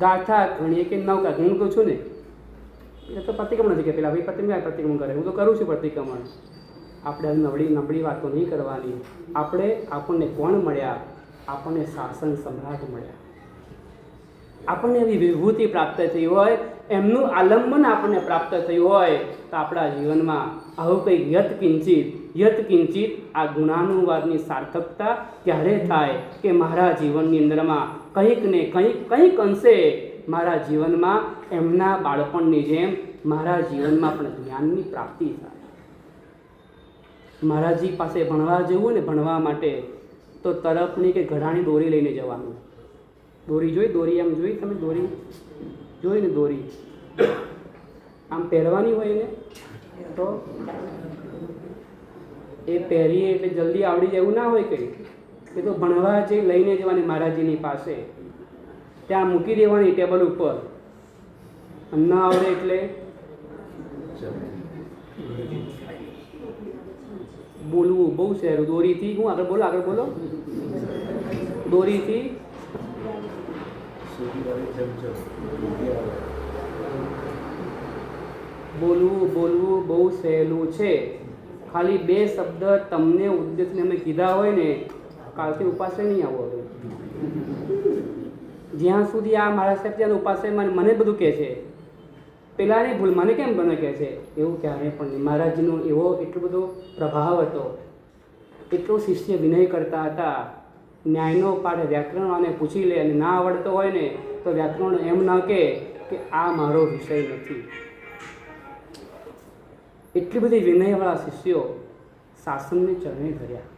ગાથા ગણીએ કે 9 ગાથા, હું કહું છું ને એ તો પ્રતિક્રમણ નથી કે પેલા ભાઈ પ્રતિક્રમણ કરે, હું તો કરું છું પ્રતિક્રમણ. આપણે નબળી વાતો નહીં કરવાની. આપણને કોણ મળ્યા? આપણને શાસન સમ્રાટ મળ્યા. આપણને એવી વિભૂતિ પ્રાપ્ત થઈ હોય, એમનું આલંબન આપણને પ્રાપ્ત થયું હોય તો આપણા જીવનમાં આવું કંઈક યત કિંચિત આ ગુણાનુવાદની સાર્થકતા ત્યારે થાય કે મારા જીવનની અંદરમાં કંઈક ને કંઈક અંશે મારા જીવનમાં એમના બાળપણની જેમ મારા જીવનમાં પણ જ્ઞાનની પ્રાપ્તિ થાય. મહારાજજી પાસે ભણવા જવું ને ભણવા માટે તો તરફની કે ઘડાની દોરી લઈને જવાનું. દોરી આમ જોઈ તમે? દોરી જોઈ ને? દોરી આમ પહેરવાની હોય ને તો એ પહેરીએ એટલે જલ્દી આવડી જાય એવું ના હોય કંઈ. એ તો ભણવા જે લઈને જવાની મહારાજજીની પાસે, ત્યાં મૂકી દેવાની ટેબલ ઉપર. ન આવડે એટલે બોલવું બહુ સહેલું. દોરીથી હું આગળ બોલો દોરીથી બોલવું બહુ સહેલું છે. ખાલી 2 શબ્દ તમને ઉદ્દેશને અમે કીધા હોય ને કાલથી ઉપાસે નહીં આવો. હવે જ્યાં સુધી આ મારા સાહેબ ત્યાં ઉપાસે મને બધું કહે છે, પેલાની ભૂલ મને કેમ બને કહે છે, એવું ક્યારેય પણ નહીં. મહારાજજીનો એવો એટલો બધો પ્રભાવ હતો એટલો શિષ્ય વિનય કરતા હતા. ન્યાયનો પાઠ વ્યાકરણવાળાને પૂછી લે અને ના આવડતો હોય ને તો વ્યાકરણ એમ ન કહે કે આ મારો વિષય નથી. એટલી બધી વિનયવાળા શિષ્યો શાસનને ચરણે ધર્યા.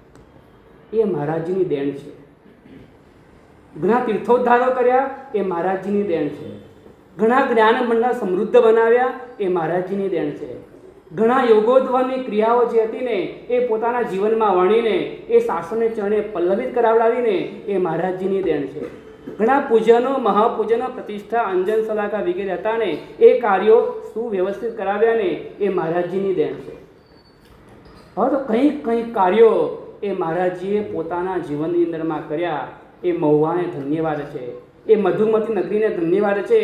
એ મહારાજજીની દેણ છે. ઘણા તીર્થોદ્ધારો કર્યા, એ મહારાજજીની દેણ છે. ઘણા જ્ઞાન મંડળ સમૃદ્ધ બનાવ્યા, એ મહારાજજીની દેણ છે. ઘણા યોગોદ્વની ક્રિયાઓ જે હતી ને એ પોતાના જીવનમાં વણીને એ શાસનને ચરણે પલ્લવિત કરાવડાવીને એ મહારાજજીની દેણ છે. ઘણા પૂજનો, મહાપૂજનો, પ્રતિષ્ઠા, અંજન સલાકા વગેરે હતા ને એ કાર્યો સુવ્યવસ્થિત કરાવ્યા ને એ મહારાજજીની દેણ છે. હવે તો કંઈક કાર્યો એ મહારાજજીએ પોતાના જીવનની અંદરમાં કર્યા. એ મહુવાને ધન્યવાદ છે. એ મધુમતી નગરીને ધન્યવાદ છે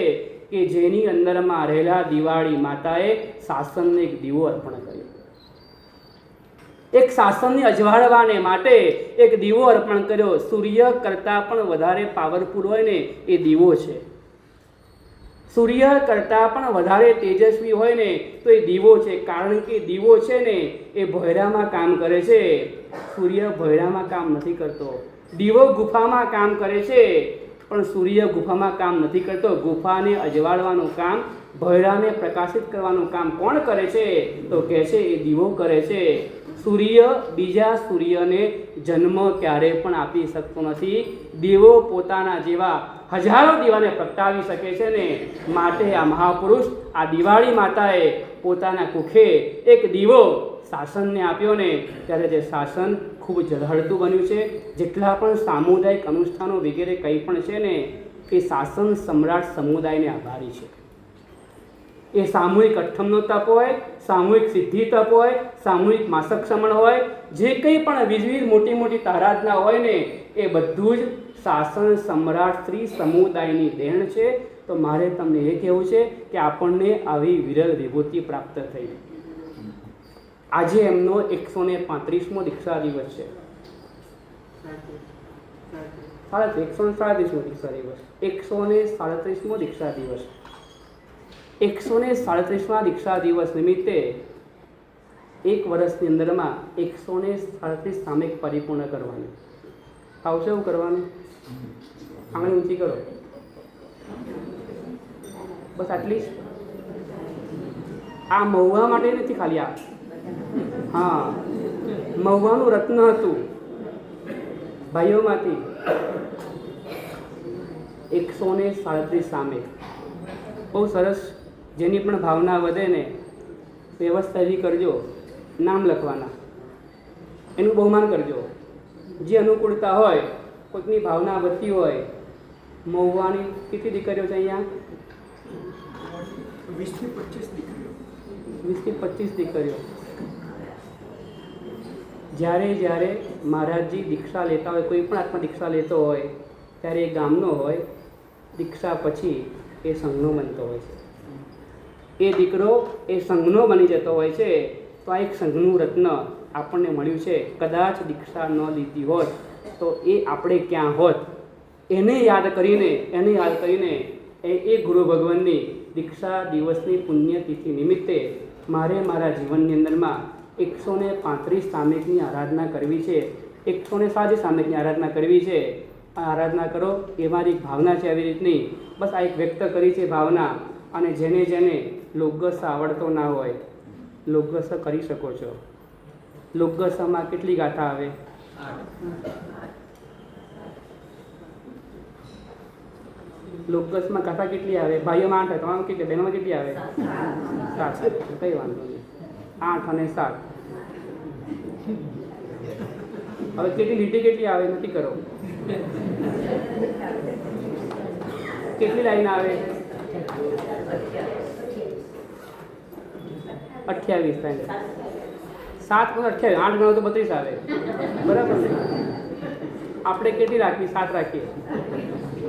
કે જેની અંદરમાં રહેલા દિવાળી માતાએ શાસનને એક દીવો અર્પણ કર્યો. એક શાસનને અજવાળવાને માટે એક દીવો અર્પણ કર્યો. સૂર્ય કરતાં પણ વધારે પાવરફુલ હોય ને એ દીવો છે. સૂર્ય કરતાં પણ વધારે તેજસ્વી હોય ને તો એ દીવો છે. કારણ કે દીવો છે ને એ ભોયરામાં કામ કરે છે, સૂર્ય ભોયરામાં કામ નથી કરતો. દીવો ગુફામાં કામ કરે છે પણ સૂર્ય ગુફામાં કામ નથી કરતો. ગુફાને અજવાળવાનું કામ, ભોયરાને પ્રકાશિત કરવાનું કામ કોણ કરે છે તો કહે છે એ દીવો કરે છે. સૂર્ય બીજા સૂર્યને જન્મ ક્યારેય પણ આપી શકતો નથી. દીવો પોતાના જેવા હજારો દીવાને પ્રગટાવી શકે છે ને માટે આ મહાપુરુષ, આ દિવાળી માતાએ પોતાના કુખે એક દીવો શાસનને આપ્યો ને ત્યારે તે શાસન ખૂબ ઝળહળતું બન્યું છે. જેટલા પણ સામુદાયિક અનુષ્ઠાનો વગેરે કંઈ પણ છે ને એ શાસન સમ્રાટ સમુદાયને આભારી છે. એ સામૂહિક અઠ્ઠમનો તપ હોય, સામૂહિક સિદ્ધિ તપ હોય, સામૂહિક માસક સમણ હોય, જે કંઈ પણ વિવિધ મોટી મોટી તારાધના હોય ને એ બધું જ શાસન સમ્રાટ શ્રી સમુદાયની દેણ છે. તો મારે તમને એ કહેવું છે કે આપણને આવી વિરલ વિભૂતિ પ્રાપ્ત થઈ. આજે એમનો 135મો દીક્ષા દિવસ છે. 137મો દીક્ષા દિવસ, 137મો દીક્ષા દિવસ. 137મા દીક્ષા દિવસ નિમિત્તે એક વર્ષની અંદરમાં 137 સામયિક પરિપૂર્ણ કરવાની. આવશે એવું કરવાનું? આંગળી ઊંચી કરો. બસ આટલી જ. આ મહુવા માટે નથી ખાલી. આ હા, મહુવાનું રત્ન હતું ભાઈઓમાંથી. 137 સામયિક બહુ સરસ. જેની પણ ભાવના વધે ને વ્યવસ્થા એવી કરજો, નામ લખવાના, એનું બહુમાન કરજો. જે અનુકૂળતા હોય, કોઈકની ભાવના વધતી હોય. મહુવાની કેટલી દીકરીઓ છે અહીંયા? 20 થી 25 દીકરીઓ. જ્યારે મહારાજજી દીક્ષા લેતા હોય, કોઈ પણ આત્મા દીક્ષા લેતો હોય ત્યારે એ ગામનો હોય, દીક્ષા પછી એ સંઘનો બનતો હોય છે. એ દીકરો એ સંઘનો બની જતો હોય છે. તો આ એક સંઘનું રત્ન આપણને મળ્યું છે. કદાચ દીક્ષા ન લીધી હોત તો એ આપણે ક્યાં હોત. એને યાદ કરીને એ ગુરુ ભગવાનની દીક્ષા દિવસની પુણ્યતિથિ નિમિત્તે મારે મારા જીવનની અંદરમાં 135 સામયિકની આરાધના કરવી છે. 107 સામયિકની આરાધના કરવી છે. આ આરાધના કરો એ મારી ભાવના છે. આવી રીતની બસ આ એક વ્યક્ત કરી છે ભાવના. અને જેને લોગસ આવડતો ના હોય, લોગસ કરી શકો છો. લોગસમાં કેટલી ગાથા આવે? 8. લોગસમાં ગાથા કેટલી આવે? ભાઈઓમાં 8, તમારું કેટલી, બહેનોમાં કેટલી આવે? 7. કંઈ વાંધો નહીં, 8 અને 7. હવે કેટલી લીટી કેટલી આવે નથી કરો. કેટલી લાઈન આવે? 28 લાઈન. 7 × 28, 8 ગણો તો 32 આવે. બરાબર ને? આપણે કેટલી રાખવી? 7 રાખીએ.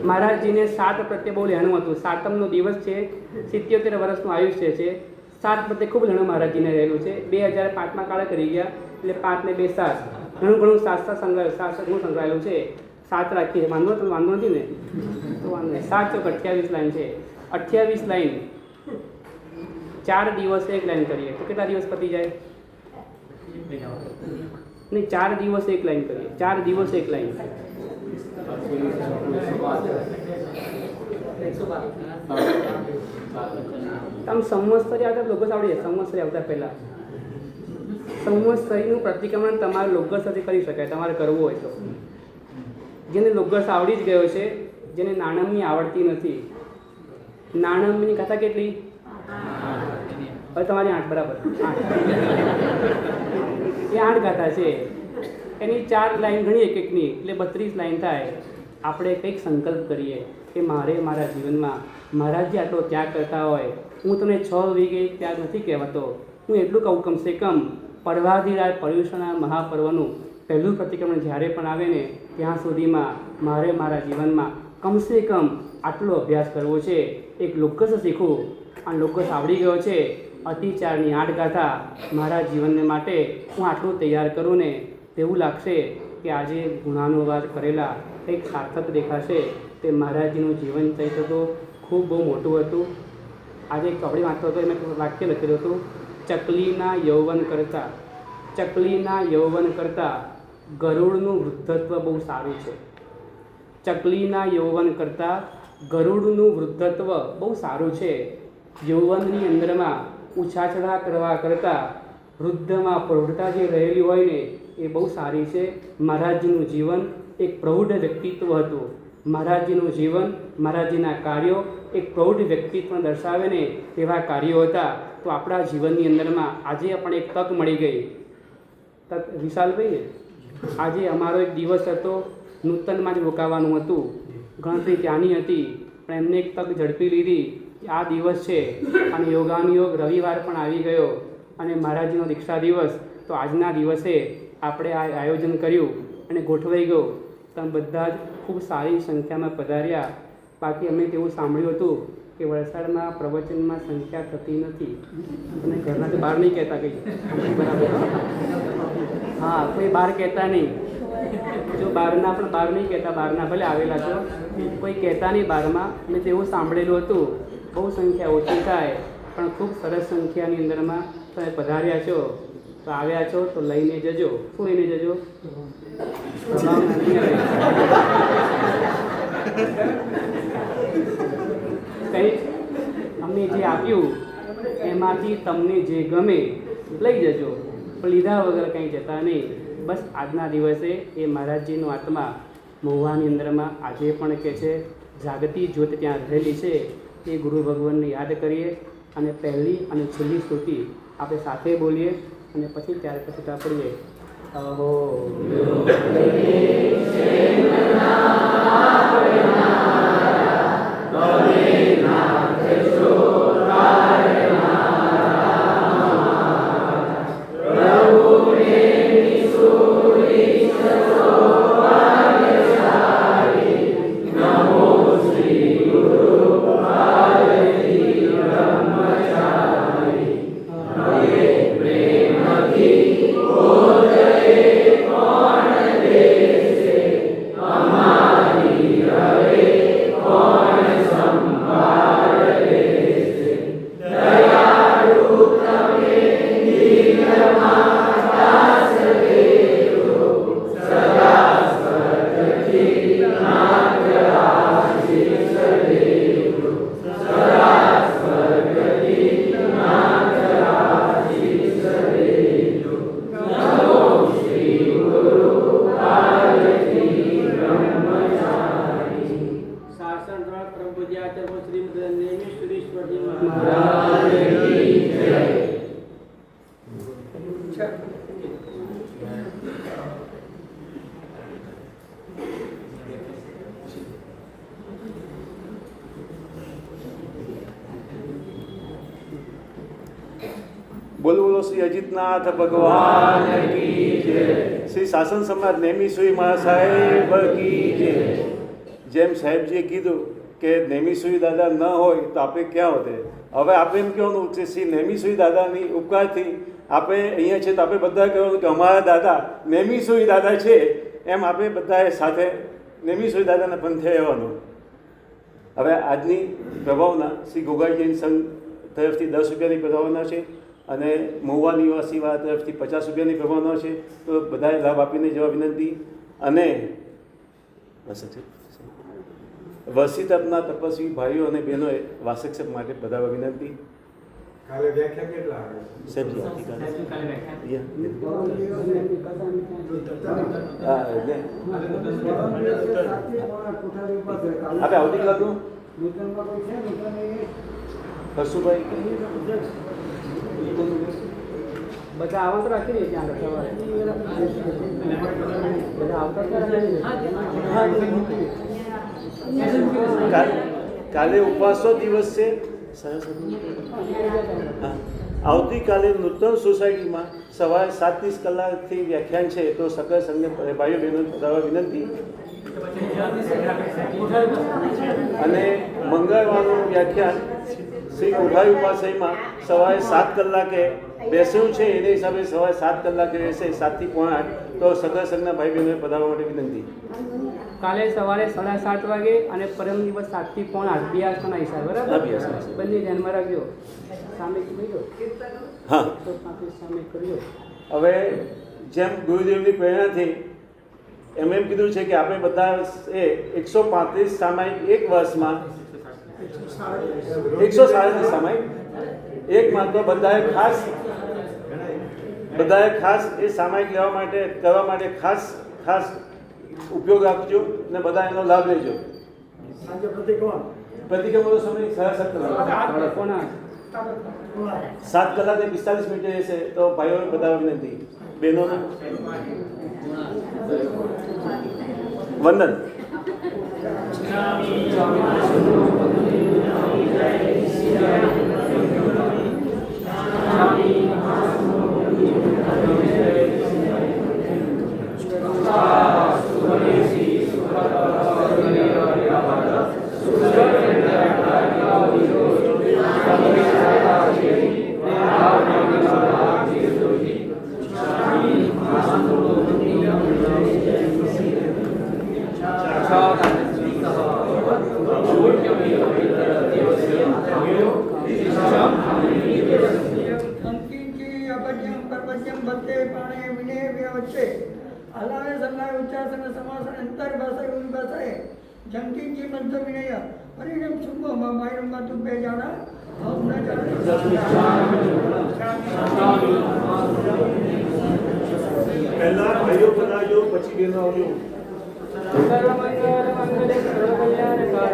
મહારાજજીને 7 પ્રત્યે બહુ લેણું હતું. 7મનો દિવસ છે, 77 વર્ષનું આયુષ્ય છે. 7 પ્રત્યે ખૂબ લેણું મહારાજજીને રહેલું છે. 2005માં કાળે કરી ગયા એટલે 5 ને 2 7. ઘણું શાસ્ત્ર સંગ્રહાયેલું છે. 7 રાખીએ. વાંધો નથી ને? તો વાંધો નહીં. 7 ચોક 28 લાઈન છે. 28 લાઈન 4 દિવસે એક લાઈન કરીએ તો કેટલા દિવસ પતી જાય? નહીં, 4 દિવસ એક લાઈન કરીએ, 4 દિવસ એક લાઈન. આમ સંવત્સરી આવતા લોગસ આવડી જાય. સંવત્સરી આવતા પહેલાં સંવત્સરીનું પ્રતિક્રમણ તમારે લોગસથી કરી શકાય, તમારે કરવું હોય તો. જેને લોગસ આવડી જ ગયો છે, જેને નાણમની આવડતી નથી. નાણમની કથા કેટલી? હવે તમારી 8 બરાબર 8 એ 8 ગાથા છે. એની 4 લાઈન ગણી એક એકની, એટલે 32 લાઈન થાય. આપણે કંઈક સંકલ્પ કરીએ કે મારે મારા જીવનમાં મહારાજજી આટલો ત્યાગ કરતા હોય, હું તમને 6 વીઘે ત્યાગ નથી કહેવાતો, હું એટલું કહું કમસે કમ પર્વાધિરાજ પર્યુષણા મહાપર્વનું પહેલું પ્રતિક્રમણ જ્યારે પણ આવે ને ત્યાં સુધીમાં મારે મારા જીવનમાં કમસે કમ આટલો અભ્યાસ કરવો છે. એક લોકસ શીખવું. આ લોકસ આવડી ગયો છે. અતિચારની 8 ગાથા મારા જીવનને માટે હું આટલું તૈયાર કરું ને તેવું લાગશે કે આજે ગુણાનુવાદ કરેલા કંઈક સાર્થક દેખાશે. તે મહારાજજીનું જીવન ચરિત્ર તો ખૂબ બહુ મોટું હતું. આજે એક ચોપડી વાંચતો હતો, એમાં વાક્ય લખેલું હતું, ચકલીના યૌવન કરતાં ગરુડનું વૃદ્ધત્વ બહુ સારું છે. ચકલીના યૌવન કરતાં ગરુડનું વૃદ્ધત્વ બહુ સારું છે. યૌવનની અંદરમાં ઉછાચડા કરવા કરતાં વૃદ્ધમાં પ્રૌઢતા જે રહેલી હોય ને એ બહુ સારી છે. મહારાજજીનું જીવન એક પ્રૌઢ વ્યક્તિત્વ હતું. મહારાજજીનું જીવન, મહારાજજીના કાર્યો એક પ્રૌઢ વ્યક્તિત્વ દર્શાવે ને તેવા કાર્યો હતા. તો આપણા જીવનની અંદરમાં આજે આપણે એક તક મળી ગઈ. તક વિશાલભાઈ ને આજે અમારો એક દિવસ હતો, નૂતનમાં જ રોકાવાનું હતું, ગણતરી ત્યાંની હતી, પણ એમને એક તક ઝડપી લીધી કે આ દિવસ છે અને યોગાનુયોગ રવિવાર પણ આવી ગયો અને મહારાજજીનો દીક્ષા દિવસ. તો આજના દિવસે આપણે આ આયોજન કર્યું અને ગોઠવાઈ ગયું. તમે બધા જ ખૂબ સારી સંખ્યામાં પધાર્યા. બાકી અમે તેવું સાંભળ્યું હતું કે વલસાડમાં પ્રવચનમાં સંખ્યા થતી નથી, અને ઘરનાથી બહાર નહીં કહેતા કંઈ. બરાબર? હા, કોઈ બહાર કહેતા નહીં. જો બહારના પણ બહાર નહીં કહેતા, બહારના ભલે આવેલા છો, કોઈ કહેતા નહીં બહારમાં. મેં તેવું સાંભળેલું હતું. બહુ સંખ્યા ઓછી થાય પણ ખૂબ સરસ સંખ્યાની અંદરમાં તમે પધાર્યા છો. તો આવ્યા છો તો લઈને જજો. શું લઈને જજો? કંઈ અમને જે આપ્યું એમાંથી તમને જે ગમે લઈ જજો, પણ લીધા વગર કંઈ જતા નહીં. બસ આજના દિવસે એ મહારાજજીનો આત્મા મહુવાની અંદરમાં આજે પણ કે છે જાગતી જ્યોત ત્યાં રહેલી છે. એ ગુરુ ભગવાનને યાદ કરીએ અને પહેલી અને છેલ્લી સ્તુતિ આપણે સાથે બોલીએ અને પછી ત્યાર પછી પડીએ. અહો બોલો બોલો શ્રી અજીતનાથ ભગવાન કી જય. શ્રી શાસન સમાજ નેમિસુઈ મહાસાહેબ કી જય. જેમ સાહેબજીએ કીધું કે નેમિસુઈ દાદા ન હોય તો આપણે ક્યાં હોતે. હવે આપણે એમ કહેવાનું કે શ્રી નેમિસુઈ દાદાની ઉપકારથી આપણે અહીંયા છે તો આપણે બધા કહેવાનું કે અમારા દાદા નેમિસુઈ દાદા છે. એમ આપણે બધાએ સાથે નેમિસુઈ દાદાના પંથે રહેવાનું. હવે આજની પ્રભાવના શ્રી ગોગાઈ જૈન સંઘ તરફથી 10 રૂપિયાની પ્રભાવના છે. અને મહુવા નિવાસીવાળા તરફથી 50 રૂપિયાની પ્રમાણો છે, તો બધાએ લાભ આપીને જવા વિનંતી. અને વસી તપના તપસ્વી ભાઈઓ અને બહેનોએ વાસક્ષેપ માટે બધા વિનંતી. કાલે વ્યાખ્યા કેટલા આવે? સાહેબજી આવતીકાલે આપણે આવતીકાલનું હર્ષુભાઈ બધા આવત રાખી દે ત્યાં સવારે બધા આવતા કાલે ઉપવાસનો દિવસ છે. આવતીકાલે નૂતન સોસાયટીમાં સવારે 7:30 કલાકથી વ્યાખ્યાન છે, તો સકળ સંઘને ભાઈઓ બહેનો પધારવા વિનંતી. અને મંગળવારનું વ્યાખ્યાન શ્રી કોઠારી ઉપાસયમાં સવારે 7 કલાકે બેસ્યું છે, એને હિસાબે સવારે 7 કલાકે રહેશે, 7 થી 8:30. તો સકળ સંઘના ભાઈ બહેનોને પધારવા માટે વિનંતી. કાલે સવારે 7:30 વાગે અને પરમ દિવસ 7 થી 8:30 અભ્યાસના હિસાબ, બરાબર? બંને ધ્યાનમાં રાખજો. સામે કરજો. હા, તો સામે કરજો. હવે જેમ ગુરુદેવની પ્રેરણાથી એમ કીધું છે કે આપણે બધા 135 સામાયિક એક વર્ષમાં 137 સામાયિક એકમાં, તો બધાએ ખાસ એ સામાયિક કરવા માટે ખાસ ઉપયોગ આપજો ને બધા એનો લાભ લેજો. પ્રતિક્રમણનો સમય 7:30 કલાક 7 કલાકે 45 મિનિટે રહેશે, તો ભાઈઓને બધા વિનંતી. બહેનોને વંદન. જંકીજી મંત્ર વિનય પરિણમ શુભ માયરમ તું બે જાણા હમ ન જાણે. પહેલા ભાઈઓ પધારજો, પછી બહેનો આવજો. સર્વ મંગલ મંગલે સર્વ કલ્યાણકારી